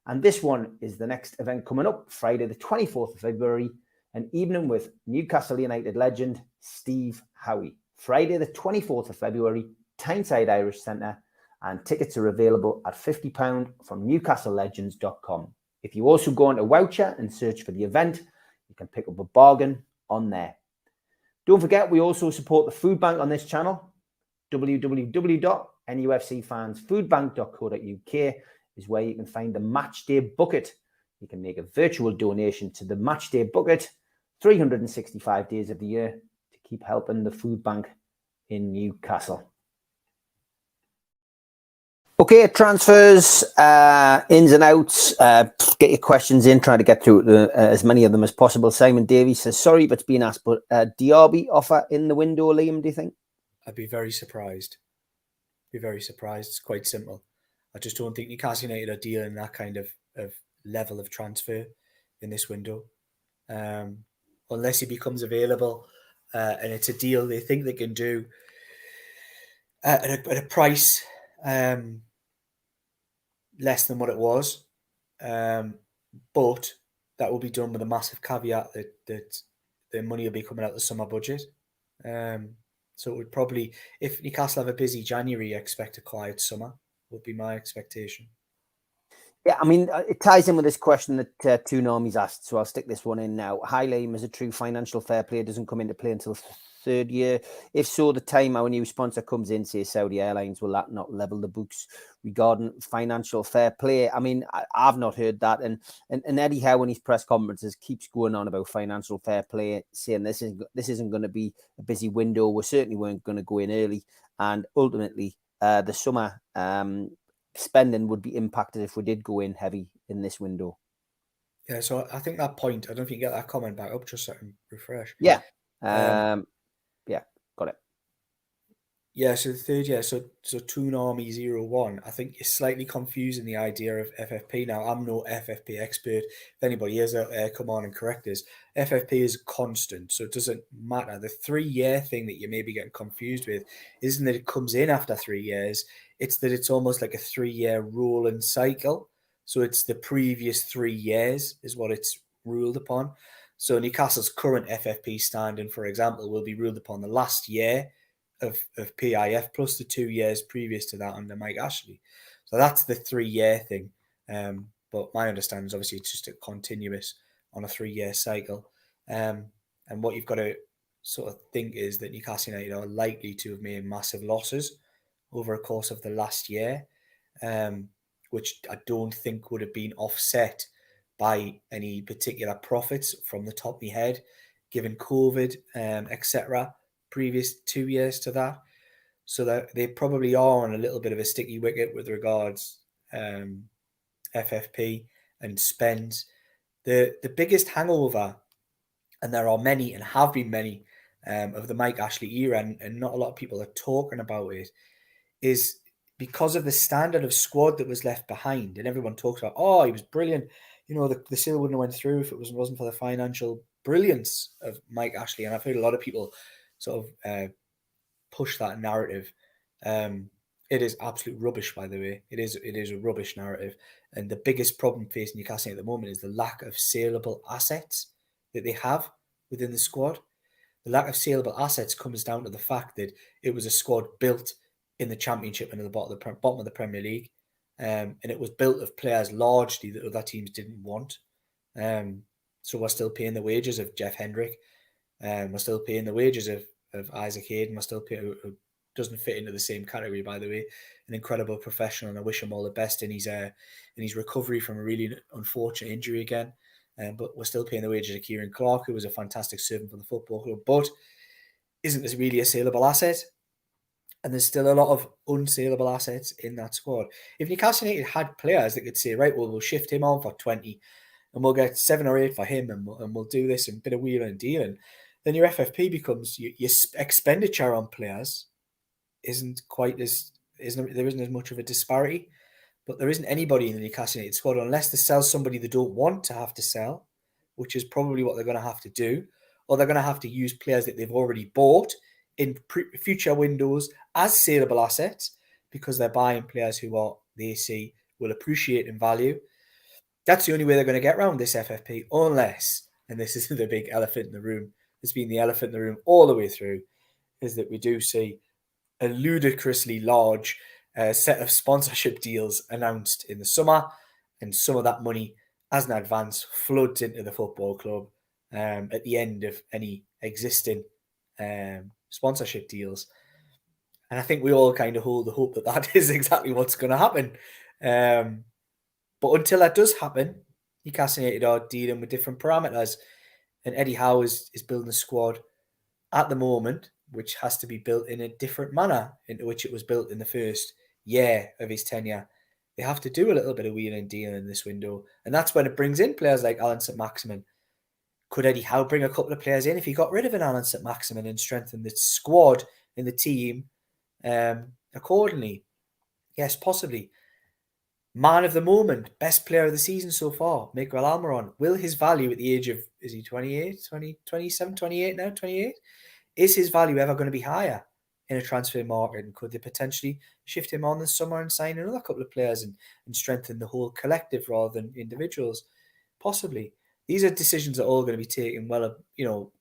and this one is the next event coming up, Friday the 24th of February, an evening with Newcastle United legend Steve Howie. Friday the 24th of February, Tyneside Irish Centre, and tickets are available at £50 from newcastlelegends.com. If you also go onto Voucher and search for the event, you can pick up a bargain on there. Don't forget, we also support the food bank on this channel. www.nufcfansfoodbank.co.uk is where you can find the Matchday Bucket. You can make a virtual donation to the Matchday Bucket 365 days of the year to keep helping the food bank in Newcastle. Okay, transfers, ins and outs. Get your questions in, try to get through as many of them as possible. Simon Davies says, sorry if it's been asked, but Diaby offer in the window, Liam, do you think? I'd be very surprised. It's quite simple. I just don't think Newcastle United are dealing that kind of level of transfer in this window. Unless he becomes available and it's a deal they think they can do at a price less than what it was. But that will be done with a massive caveat that the money will be coming out of the summer budget. So it would probably, if Newcastle have a busy January, expect a quiet summer, would be my expectation. Yeah, I mean, it ties in with this question that Two Normies asked, so I'll stick this one in now. Hi, Liam, is it true financial fair play doesn't come into play until third year? If so, the time our new sponsor comes in, say Saudi Airlines, will that not level the books regarding financial fair play? I mean, I've not heard that. And Eddie Howe in his press conferences keeps going on about financial fair play, saying this isn't going to be a busy window. We certainly weren't going to go in early. And ultimately, the summer spending would be impacted if we did go in heavy in this window. Yeah, so I think that point, I don't know if you can get that comment back up just so I can refresh. Yeah. Yeah, got it. Yeah, so the third year, so Toon Army 01, I think is slightly confusing the idea of FFP. Now, I'm no FFP expert. If anybody is out there, come on and correct us. FFP is constant, so it doesn't matter. The 3-year thing that you may be getting confused with isn't that it comes in after 3 years. It's that it's almost like a 3-year rolling cycle. So it's the previous 3 years is what it's ruled upon. So Newcastle's current FFP standing, for example, will be ruled upon the last year of PIF plus the 2 years previous to that under Mike Ashley. So that's the 3-year thing. But my understanding is obviously it's just a continuous on a 3-year cycle. And what you've got to sort of think is that Newcastle United are likely to have made massive losses over a course of the last year, which I don't think would have been offset by any particular profits from the top of my head, given COVID, etc., previous 2 years to that. So that they probably are on a little bit of a sticky wicket with regards FFP and spends. The biggest hangover, and there are many and have been many of the Mike Ashley era, and not a lot of people are talking about it, is because of the standard of squad that was left behind. And everyone talks about, oh, he was brilliant. You know, the sale wouldn't have went through if it wasn't for the financial brilliance of Mike Ashley. And I've heard a lot of people sort of push that narrative. It is absolute rubbish, by the way. It is a rubbish narrative. And the biggest problem facing Newcastle at the moment is the lack of saleable assets that they have within the squad. The lack of saleable assets comes down to the fact that it was a squad built in the Championship and at the bottom of the Premier League. And it was built of players largely that other teams didn't want. So we're still paying the wages of Jeff Hendrick. We're still paying the wages of Isaac Hayden. We're still paying, who doesn't fit into the same category, by the way. An incredible professional, and I wish him all the best in his recovery from a really unfortunate injury again. But we're still paying the wages of Kieran Clark, who was a fantastic servant for the football club, but isn't this really a saleable asset? And there's still a lot of unsaleable assets in that squad. If Newcastle United had players that could say, right, well, we'll shift him on for 20 and we'll get 7 or 8 for him and we'll do this and a bit of wheeling and dealing, then your FFP becomes your expenditure on players isn't there isn't as much of a disparity. But there isn't anybody in the Newcastle United squad, unless they sell somebody they don't want to have to sell, which is probably what they're going to have to do, or they're going to have to use players that they've already bought in future windows as saleable assets because they're buying players who they see will appreciate in value. That's the only way they're going to get around this FFP, unless, and this is the big elephant in the room, it's been the elephant in the room all the way through, is that we do see a ludicrously large set of sponsorship deals announced in the summer, and some of that money as an advance floods into the football club at the end of any existing sponsorship deals. And I think we all kind of hold the hope that that is exactly what's going to happen. But until that does happen, Newcastle United are dealing with different parameters. And Eddie Howe is building a squad at the moment, which has to be built in a different manner into which it was built in the first year of his tenure. They have to do a little bit of wheeling and dealing in this window. And that's when it brings in players like Alan St-Maximin. Could Eddie Howe bring a couple of players in if he got rid of an Alan St-Maximin and strengthen the squad in the team accordingly? Yes, possibly. Man of the moment, best player of the season so far, Miguel Almiron. Will his value at the age of, is he 28, 27, 28 now, 28? Is his value ever going to be higher in a transfer market? And could they potentially shift him on this summer and sign another couple of players and strengthen the whole collective rather than individuals? Possibly. These are decisions that are all going to be taken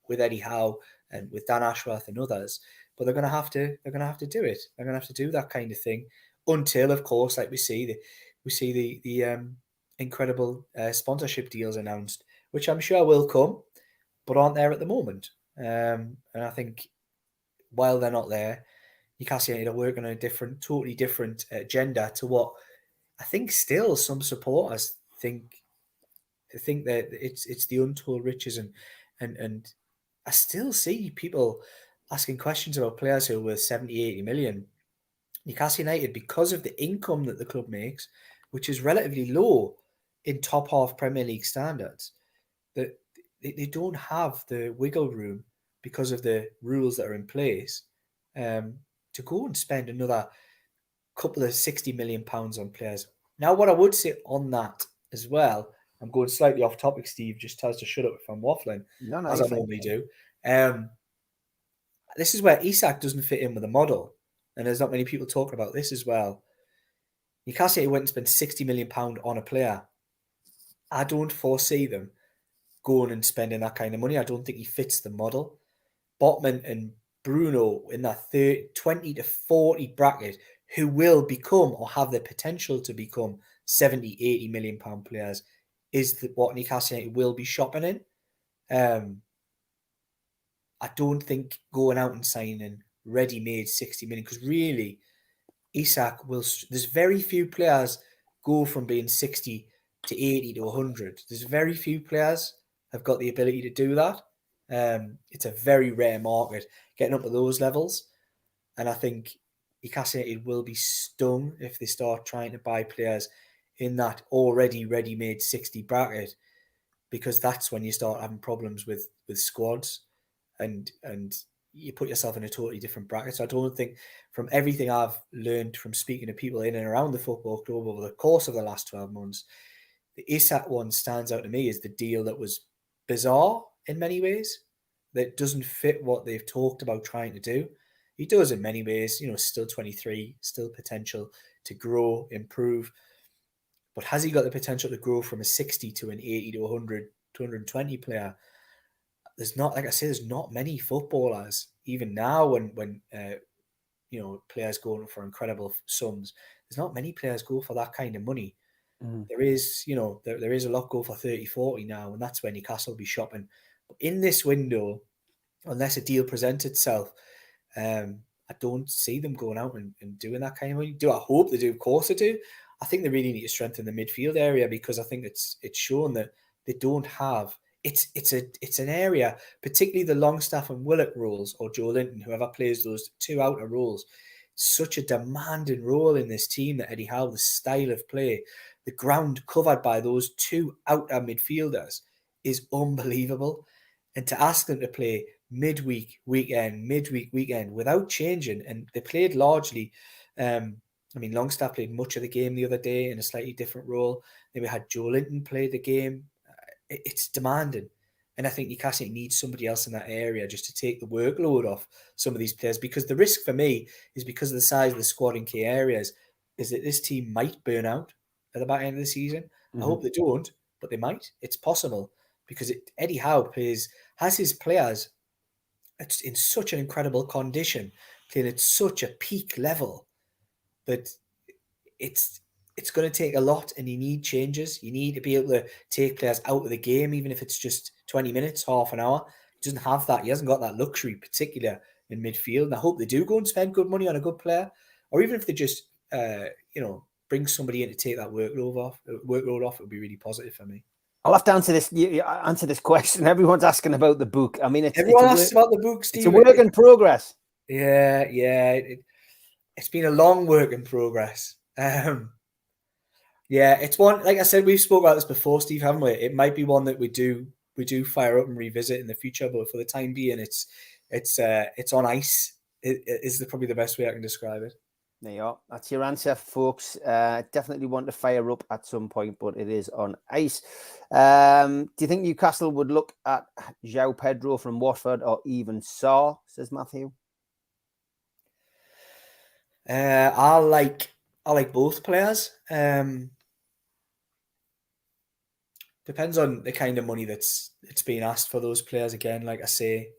with Eddie Howe and with Dan Ashworth and others. But they're going to have to do it. They're going to have to do that kind of thing until, of course, like we see the incredible sponsorship deals announced, which I'm sure will come, but aren't there at the moment. And I think while they're not there, Newcastle United are working on a totally different agenda to what I think still some supporters think that it's the untold riches, and I still see people asking questions about players who are worth 70, 80 million. Newcastle United, because of the income that the club makes, which is relatively low in top half Premier League standards, that they don't have the wiggle room because of the rules that are in place to go and spend another couple of £60 million on players. Now, what I would say on that as well, I'm going slightly off topic, Steve, just tells to shut up if I'm waffling, as I normally do. This is where Isak doesn't fit in with the model. And there's not many people talking about this as well. Newcastle United went and spent £60 million on a player. I don't foresee them going and spending that kind of money. I don't think he fits the model. Botman and Bruno in that 20 to 40 bracket, who will become or have the potential to become 70, 80 million pound players, is what Newcastle United will be shopping in. I don't think going out and signing ready-made 60 million, because really Isak there's very few players go from being 60 to 80 to 100. There's very few players have got the ability to do that. It's a very rare market getting up to those levels, and I think Newcastle United will be stung if they start trying to buy players in that already ready-made 60 bracket, because that's when you start having problems with squads, and you put yourself in a totally different bracket. So I don't think, from everything I've learned from speaking to people in and around the football club over the course of the last 12 months, the Isak one stands out to me as the deal that was bizarre in many ways, that doesn't fit what they've talked about trying to do. He does in many ways, still 23, still potential to grow, improve. But has he got the potential to grow from a 60 to an 80 to 100, 220 player? There's not, like I say, there's not many footballers, even now when players going for incredible sums. There's not many players go for that kind of money. There is, there is a lot go for 30, 40 now, and that's when Newcastle will be shopping. But in this window, unless a deal presents itself, I don't see them going out and doing that kind of money. Do I hope they do? Of course they do. I think they really need to strengthen the midfield area, because I think it's shown that they don't have. It's an area, particularly the Longstaff and Willock roles, or Joe Linton, whoever plays those two outer roles. Such a demanding role in this team that Eddie Howe, the style of play, the ground covered by those two outer midfielders is unbelievable. And to ask them to play midweek, weekend without changing, and they played largely. Longstaff played much of the game the other day in a slightly different role. Then we had Joe Linton play the game. It's demanding. And I think Newcastle needs somebody else in that area just to take the workload off some of these players, because the risk for me is, because of the size of the squad in key areas, is that this team might burn out at the back end of the season. I hope they don't, but they might. It's possible, because Eddie Howe has his players in such an incredible condition, playing at such a peak level, that it's going to take a lot, and you need changes. You need to be able to take players out of the game, even if it's just 20 minutes, half an hour. He doesn't have that. He hasn't got that luxury, particularly in midfield. And I hope they do go and spend good money on a good player, or even if they just, bring somebody in to take that workload off. It would be really positive for me. I'll have to answer this question. Everyone's asking about the book. I mean, everyone asks about the book, Steve. It's a work in progress. Yeah. It's been a long work in progress. Yeah, it's one, like I said, we've spoke about this before, Steve, haven't we? It might be one that we do fire up and revisit in the future, but for the time being, it's on ice. It is probably the best way I can describe it. There you are. That's your answer, folks. Definitely want to fire up at some point, but it is on ice. Do you think Newcastle would look at João Pedro from Watford, or even Sarr, says Matthew? I like both players. Depends on the kind of money that's being asked for those players. Again, like I say,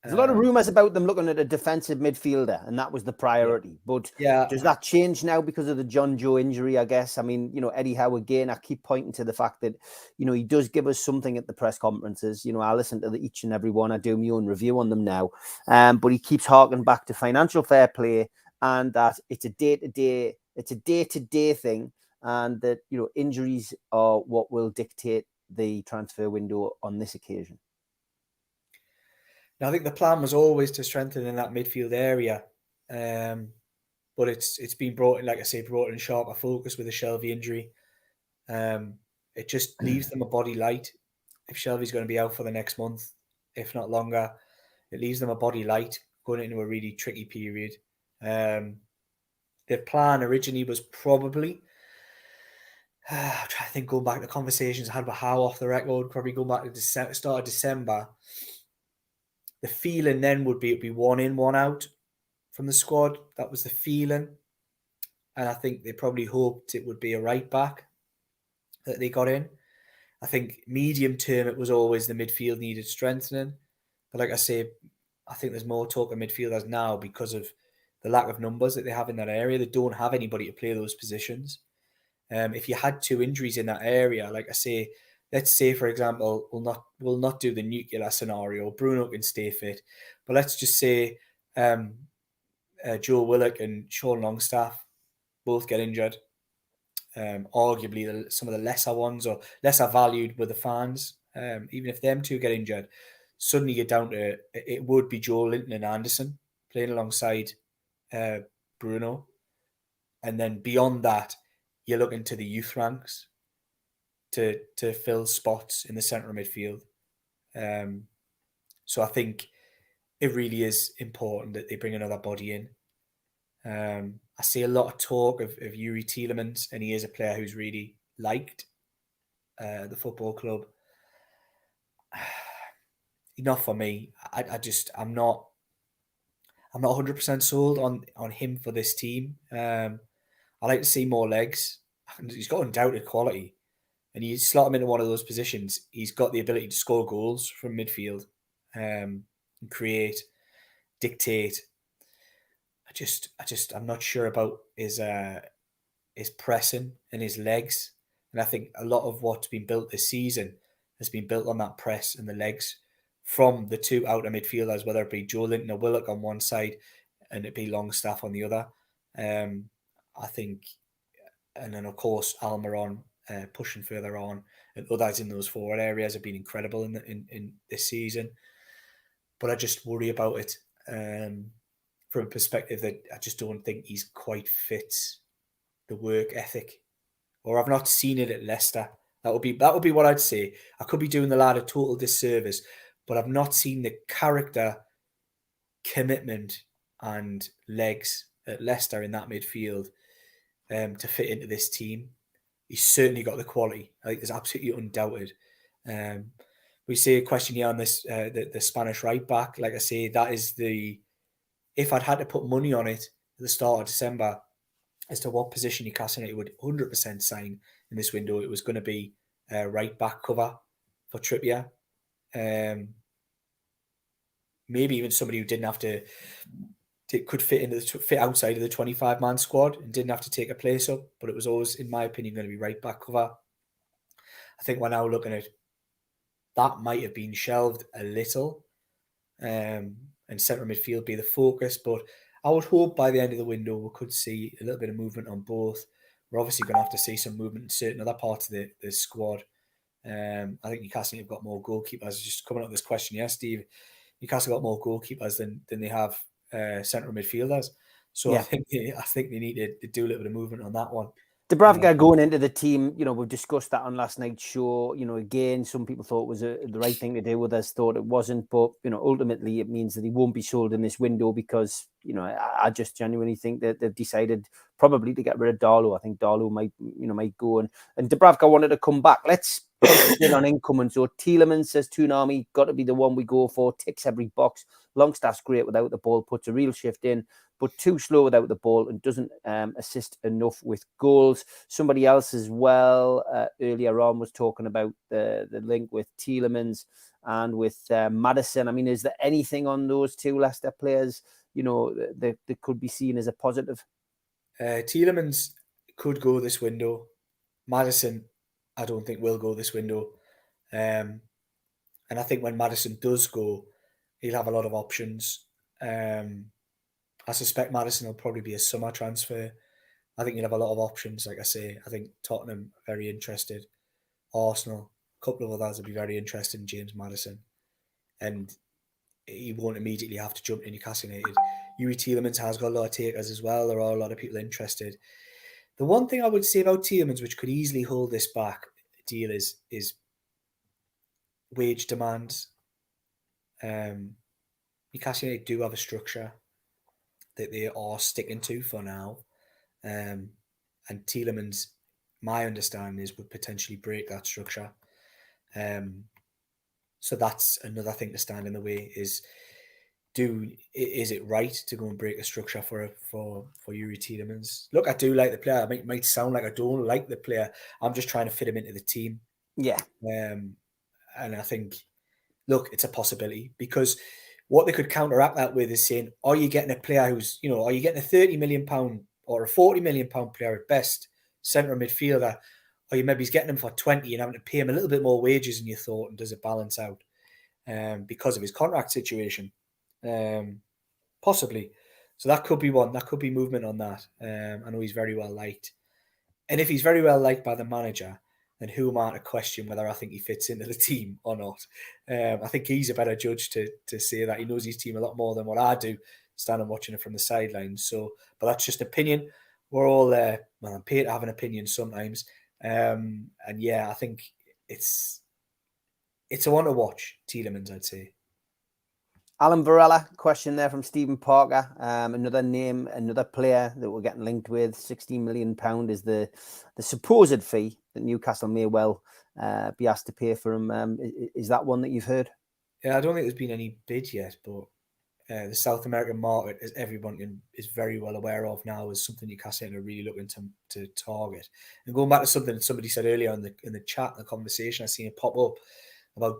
there's a lot of rumours about them looking at a defensive midfielder, and that was the priority. But does that change now because of the John Joe injury, I guess? I mean, Eddie Howe, again, I keep pointing to the fact that, he does give us something at the press conferences. I listen to each and every one. I do my own review on them now. But he keeps harking back to financial fair play, and that it's a day-to-day thing, and that, injuries are what will dictate the transfer window on this occasion. Now, I think the plan was always to strengthen in that midfield area, but it's been brought in sharper focus with the Shelvey injury. It just leaves them a body light. If Shelvey's going to be out for the next month, if not longer, it leaves them a body light going into a really tricky period. Their plan originally was probably, I'm trying to think, going back to conversations I had with Howe off the record, probably going back to start of December. The feeling then would be it'd be one in, one out from the squad. That was the feeling. And I think they probably hoped it would be a right back that they got in. I think medium term, it was always the midfield needed strengthening. But like I say, I think there's more talk of midfielders now because of the lack of numbers that they have in that area. They don't have anybody to play those positions. If you had two injuries in that area, like I say, let's say, for example, we'll not do the nuclear scenario. Bruno can stay fit, but let's just say Joe Willock and Sean Longstaff both get injured. Arguably, some of the lesser ones or lesser valued with the fans. Even if them two get injured, suddenly you're down to it would be Joe Linton and Anderson playing alongside Bruno, and then beyond that, you're looking to the youth ranks to fill spots in the centre of midfield. So I think it really is important that they bring another body in. I see a lot of talk of Yuri Tielemans, and he is a player who's really liked the football club. Not for me. I'm not 100% sold on him for this team. I like to see more legs. He's got undoubted quality. And you slot him into one of those positions, he's got the ability to score goals from midfield, and create, dictate. I'm not sure about his pressing and his legs. And I think a lot of what's been built this season has been built on that press and the legs from the two outer midfielders, whether it be Joe Linton or Willock on one side and it be Longstaff on the other. I think, and then of course Almiron pushing further on, and others in those forward areas have been incredible in this season. But I just worry about it from a perspective that I just don't think he's quite fit the work ethic, or I've not seen it at Leicester. That would be what I'd say. I could be doing the lad a total disservice, but I've not seen the character, commitment, and legs at Leicester in that midfield to fit into this team. He's certainly got the quality. I think it's absolutely undoubted. we see a question here on this the Spanish right back. Like I say, that is if I'd had to put money on it at the start of December as to what position Newcastle United would 100% sign in this window, it was going to be right back cover for Trippier. Maybe even somebody who didn't have to could fit outside of the 25-man squad and didn't have to take a place up, but it was always, in my opinion, going to be right back cover. I think we're now looking at that might have been shelved a little, and centre midfield be the focus. But I would hope by the end of the window we could see a little bit of movement on both. We're obviously going to have to see some movement in certain other parts of the squad. I think Newcastle have got more goalkeepers. Just coming up with this question, yeah, Steve. Newcastle got more goalkeepers than they have central midfielders. So yeah. I think they need to do a little bit of movement on that one. Dubravka going into the team, we've discussed that on last night's show. Again, some people thought it was the right thing to do, others thought it wasn't. But, ultimately it means that he won't be sold in this window because, I just genuinely think that they've decided probably to get rid of Darlow. I think Darlow might go. And Dubravka wanted to come back. Let's concentrate on incoming. So Tielemans says Toonami, got to be the one we go for, ticks every box. Longstaff's great without the ball, puts a real shift in, but too slow without the ball and doesn't assist enough with goals. Somebody else as well earlier on was talking about the link with Tielemans and with Maddison. I mean, is there anything on those two Leicester players, that could be seen as a positive? Tielemans could go this window. Maddison, I don't think will go this window. And I think when Maddison does go, he'll have a lot of options. I suspect Maddison will probably be a summer transfer. I think you'll have a lot of options. Like I say, I think Tottenham are very interested. Arsenal, a couple of others will be very interested in James Maddison. And he won't immediately have to jump to Newcastle United. Youri Tielemans has got a lot of takers as well. There are a lot of people interested. The one thing I would say about Tielemans, which could easily hold this back deal, is wage demands. Newcastle United do have a structure that they are sticking to for now. And Tielemans, my understanding is, would potentially break that structure. So that's another thing to stand in the way is it right to go and break a structure for Youri Tielemans? Look, I do like the player. It might sound like I don't like the player. I'm just trying to fit him into the team. Yeah. And I think, look, it's a possibility because what they could counteract that with is saying, are you getting a player who's, are you getting a £30 million or a £40 million player at best, centre midfielder, or you maybe he's getting him for 20 and having to pay him a little bit more wages than you thought, and does it balance out because of his contract situation? Possibly. So that could be one. That could be movement on that. I know he's very well liked. And if he's very well liked by the manager, then who am I to question whether I think he fits into the team or not? I think he's a better judge to say that. He knows his team a lot more than what I do, standing watching it from the sidelines. So, but that's just opinion. We're all, I'm paid to have an opinion sometimes. And yeah, I think it's a one to watch, Tielemans, I'd say. Alan Varela, question there from Stephen Parker. Another name, another player that we're getting linked with. £16 million is the supposed fee that Newcastle may well be asked to pay for him. Is that one that you've heard? Yeah, I don't think there's been any bid yet, but the South American market, as everyone is very well aware of now, is something Newcastle are really looking to target. And going back to something somebody said earlier in the chat, the conversation, I seen it pop up about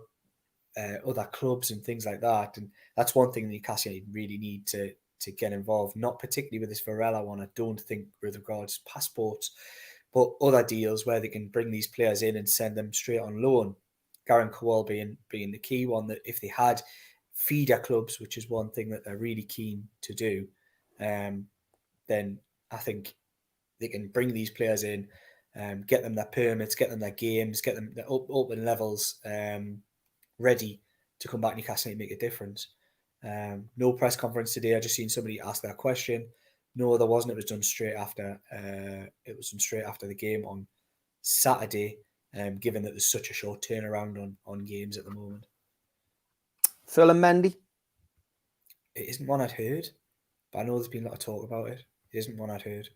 other clubs and things like that, and that's one thing Newcastle really need to get involved. Not particularly with this Varela one, I don't think, with regards to passports, but other deals where they can bring these players in and send them straight on loan. Garen Kowal being the key one, that if they had feeder clubs, which is one thing that they're really keen to do, then I think they can bring these players in, get them their permits, get them their games, get them their open levels ready to come back to Newcastle and make a difference. No press conference today. I just seen somebody ask that question. No, there wasn't. It was done straight after. The game on Saturday. Given that there's such a short turnaround on games at the moment. Phil and Mendy? It isn't one I'd heard, but I know there's been a lot of talk about it. It isn't one I'd heard.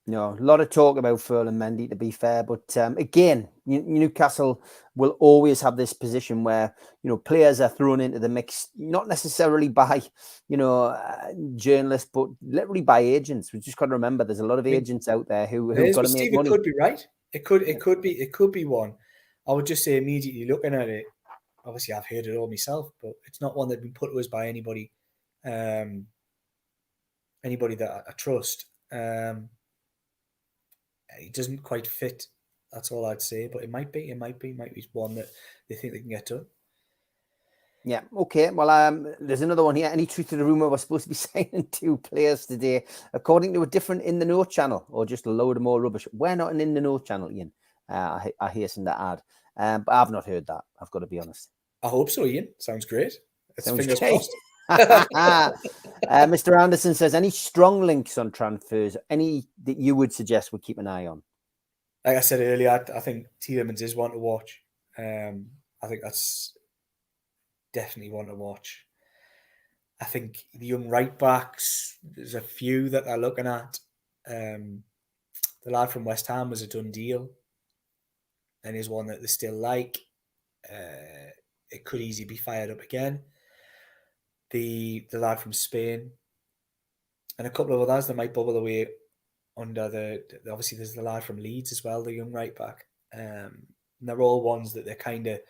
No, a lot of talk about Furlan Mendy, to be fair, but again, Newcastle will always have this position where players are thrown into the mix, not necessarily by journalists, but literally by agents. We've just got to remember there's a lot of agents out there who've got to make Steve, money. it could be right. It could be one. I would just say immediately looking at it. Obviously, I've heard it all myself, but it's not one that's been put to us by anybody that I trust. It doesn't quite fit. That's all I'd say. But it might be one that they think they can get done. Yeah. Okay. Well, there's another one here. Any truth to the rumor we're supposed to be signing 2 players today, according to a different In the Know channel, or just a load of more rubbish? We're not an In the Know channel, Ian. I hasten to add, but I've not heard that. I've got to be honest. I hope so, Ian. Sounds great. Fingers crossed. crossed. Mr. Anderson says, any strong links on transfers? Any that you would suggest we keep an eye on? Like I said earlier, I think Tielemans is one to watch. I think that's definitely one to watch. I think the young right backs, there's a few that they're looking at. The lad from West Ham was a done deal, and is one that they still like. It could easily be fired up again. The lad from Spain, and a couple of others that might bubble away under obviously there's the lad from Leeds as well, the young right back. And they're all ones that they're kind of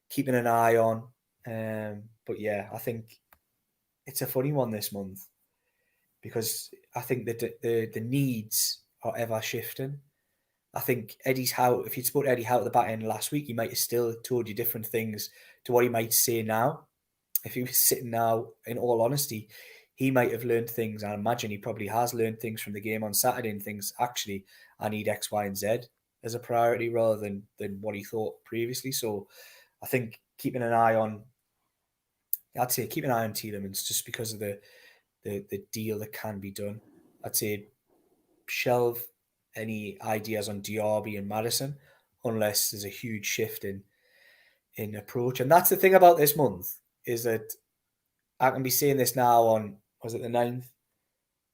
keeping an eye on. But yeah, I think it's a funny one this month because I think that the needs are ever shifting. I think if you'd spoke to Eddie Howe at the back end last week, he might have still told you different things to what he might say now. If he was sitting now, in all honesty, he might have learned things. I imagine he probably has learned things from the game on Saturday and things, actually, I need X, Y, and Z as a priority rather than what he thought previously. So I think keeping an eye on Tielemans just because of the deal that can be done. I'd say shelve any ideas on Diaby and Maddison unless there's a huge shift in approach. And that's the thing about this month is that I can be saying this now on, was it the 9th?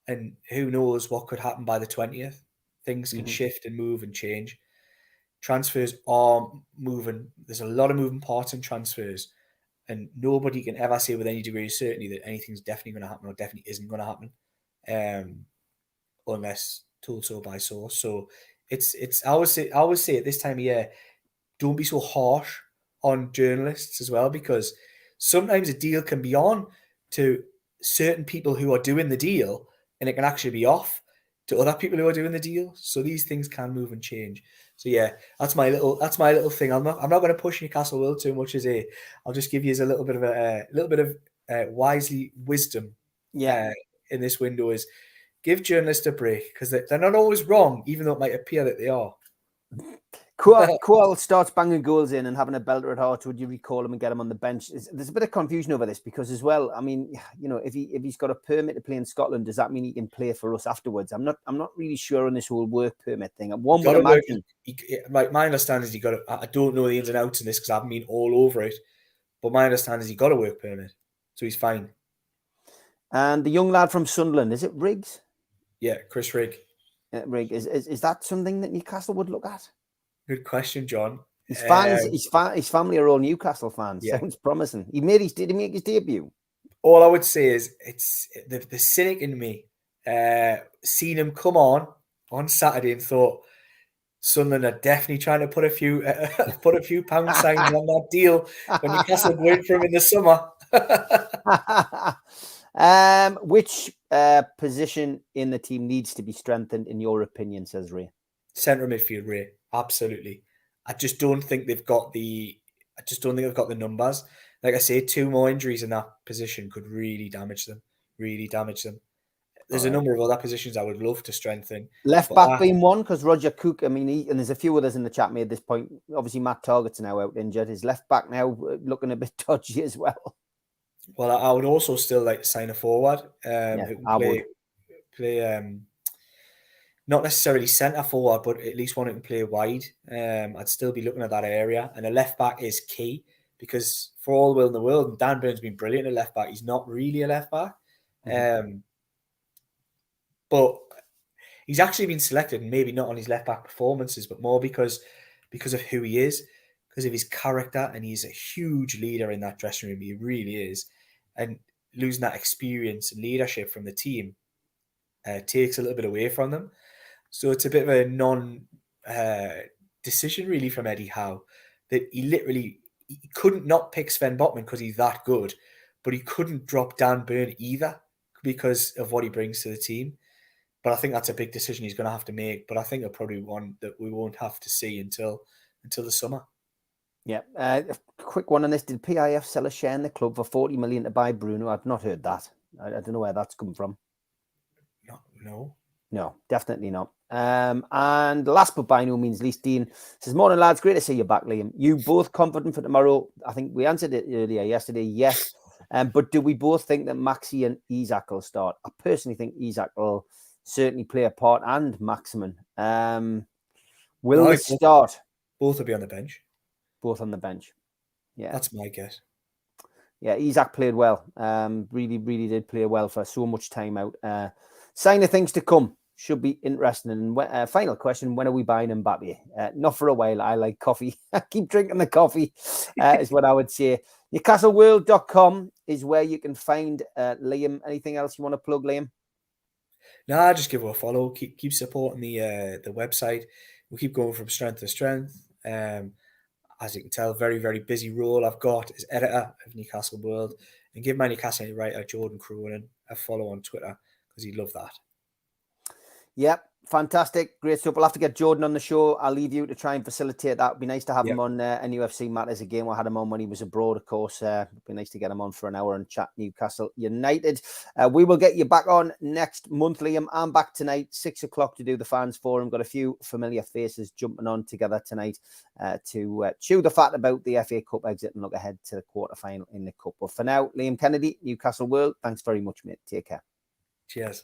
And who knows what could happen by the 20th. Things can shift and move and change. Transfers are moving. There's a lot of moving parts in transfers. And nobody can ever say with any degree of certainty that anything's definitely going to happen or definitely isn't going to happen. Unless told so by source. So I always say at this time of year, don't be so harsh on journalists as well, because sometimes a deal can be on to certain people who are doing the deal and it can actually be off to other people who are doing the deal. So these things can move and change. So yeah, that's my little thing. I'm not going to push Newcastle World too much I'll just give you a little bit of wisdom. Yeah. In this window is give journalists a break because they're not always wrong, even though it might appear that they are. Kual starts banging goals in and having a belter at heart. Would you recall him and get him on the bench? There's a bit of confusion over this because as well, I mean, if he's got a permit to play in Scotland, does that mean he can play for us afterwards? I'm not really sure on this whole work permit thing. One would imagine. My understanding is I don't know the ins and outs in this because I haven't been all over it, but my understanding is he got a work permit, so he's fine. And the young lad from Sunderland, is it Riggs? Yeah, Chris Rigg. Rigg, is that something that Newcastle would look at? Good question, John. His family are all Newcastle fans. Yeah. Sounds promising. Did he make his debut? All I would say is it's the cynic in me seen him come on Saturday and thought Sunderland are definitely trying to put a few pound signs on that deal when Newcastle wait for him in the summer. Which position in the team needs to be strengthened in your opinion, says Ray? Centre midfield, Ray. Absolutely. I just don't think they've got the numbers. Like I say, 2 more injuries in that position could really damage them. There's a number of other positions I would love to strengthen. Left back being one, because Roger Cook, I mean, and there's a few others in the chat made this point. Obviously, Matt Targett's now out injured. His left back now looking a bit dodgy as well. Well, I would also still like to sign a forward. Who play not necessarily centre forward, but at least one who can play wide. I'd still be looking at that area. And a left back is key because for all the will in the world, and Dan Burn's been brilliant at left back. He's not really a left back. But he's actually been selected, and maybe not on his left back performances, but more because of who he is, because of his character, and he's a huge leader in that dressing room. He really is, and losing that experience and leadership from the team takes a little bit away from them. So it's a bit of a non-decision really from Eddie Howe, that he couldn't not pick Sven Botman because he's that good, but he couldn't drop Dan Burn either because of what he brings to the team. But I think that's a big decision he's going to have to make. But I think it'll probably one that we won't have to see until the summer. Yeah. A quick one on this. Did PIF sell a share in the club for 40 million to buy Bruno? I've not heard that. I don't know where that's come from. No, definitely not. And last but by no means least, Dean says, morning lads, great to see you back, Liam. You both confident for tomorrow? I think we answered it earlier yesterday, yes. But do we both think that Maxi and Isak will start? I personally think Isak will certainly play a part, and Maximin. Will they start? Both will be on the bench. Both on the bench. Yeah. That's my guess. Yeah, Isak played well. Really, really did play well for so much time out. Sign of things to come. Should be interesting. And final question, when are we buying Mbappe? Not for a while. I like coffee. I keep drinking the coffee, is what I would say. NewcastleWorld.com is where you can find Liam. Anything else you want to plug, Liam? Nah, just give her a follow. Keep supporting the website. We'll keep going from strength to strength. As you can tell, very, very busy role I've got as editor of Newcastle World. And give my Newcastle United writer, Jordan Cronin, a follow on Twitter, because he'd love that. Yep, fantastic. Great stuff. We'll have to get Jordan on the show. I'll leave you to try and facilitate that. It'd be nice to have him on NUFC Matters again. We had him on when he was abroad, of course. It'd be nice to get him on for an hour and chat Newcastle United. We will get you back on next month, Liam. I'm back tonight, 6 o'clock, to do the fans forum. Got a few familiar faces jumping on together tonight to chew the fat about the FA Cup exit and look ahead to the quarterfinal in the Cup. But for now, Liam Kennedy, Newcastle World, thanks very much, mate. Take care. Cheers.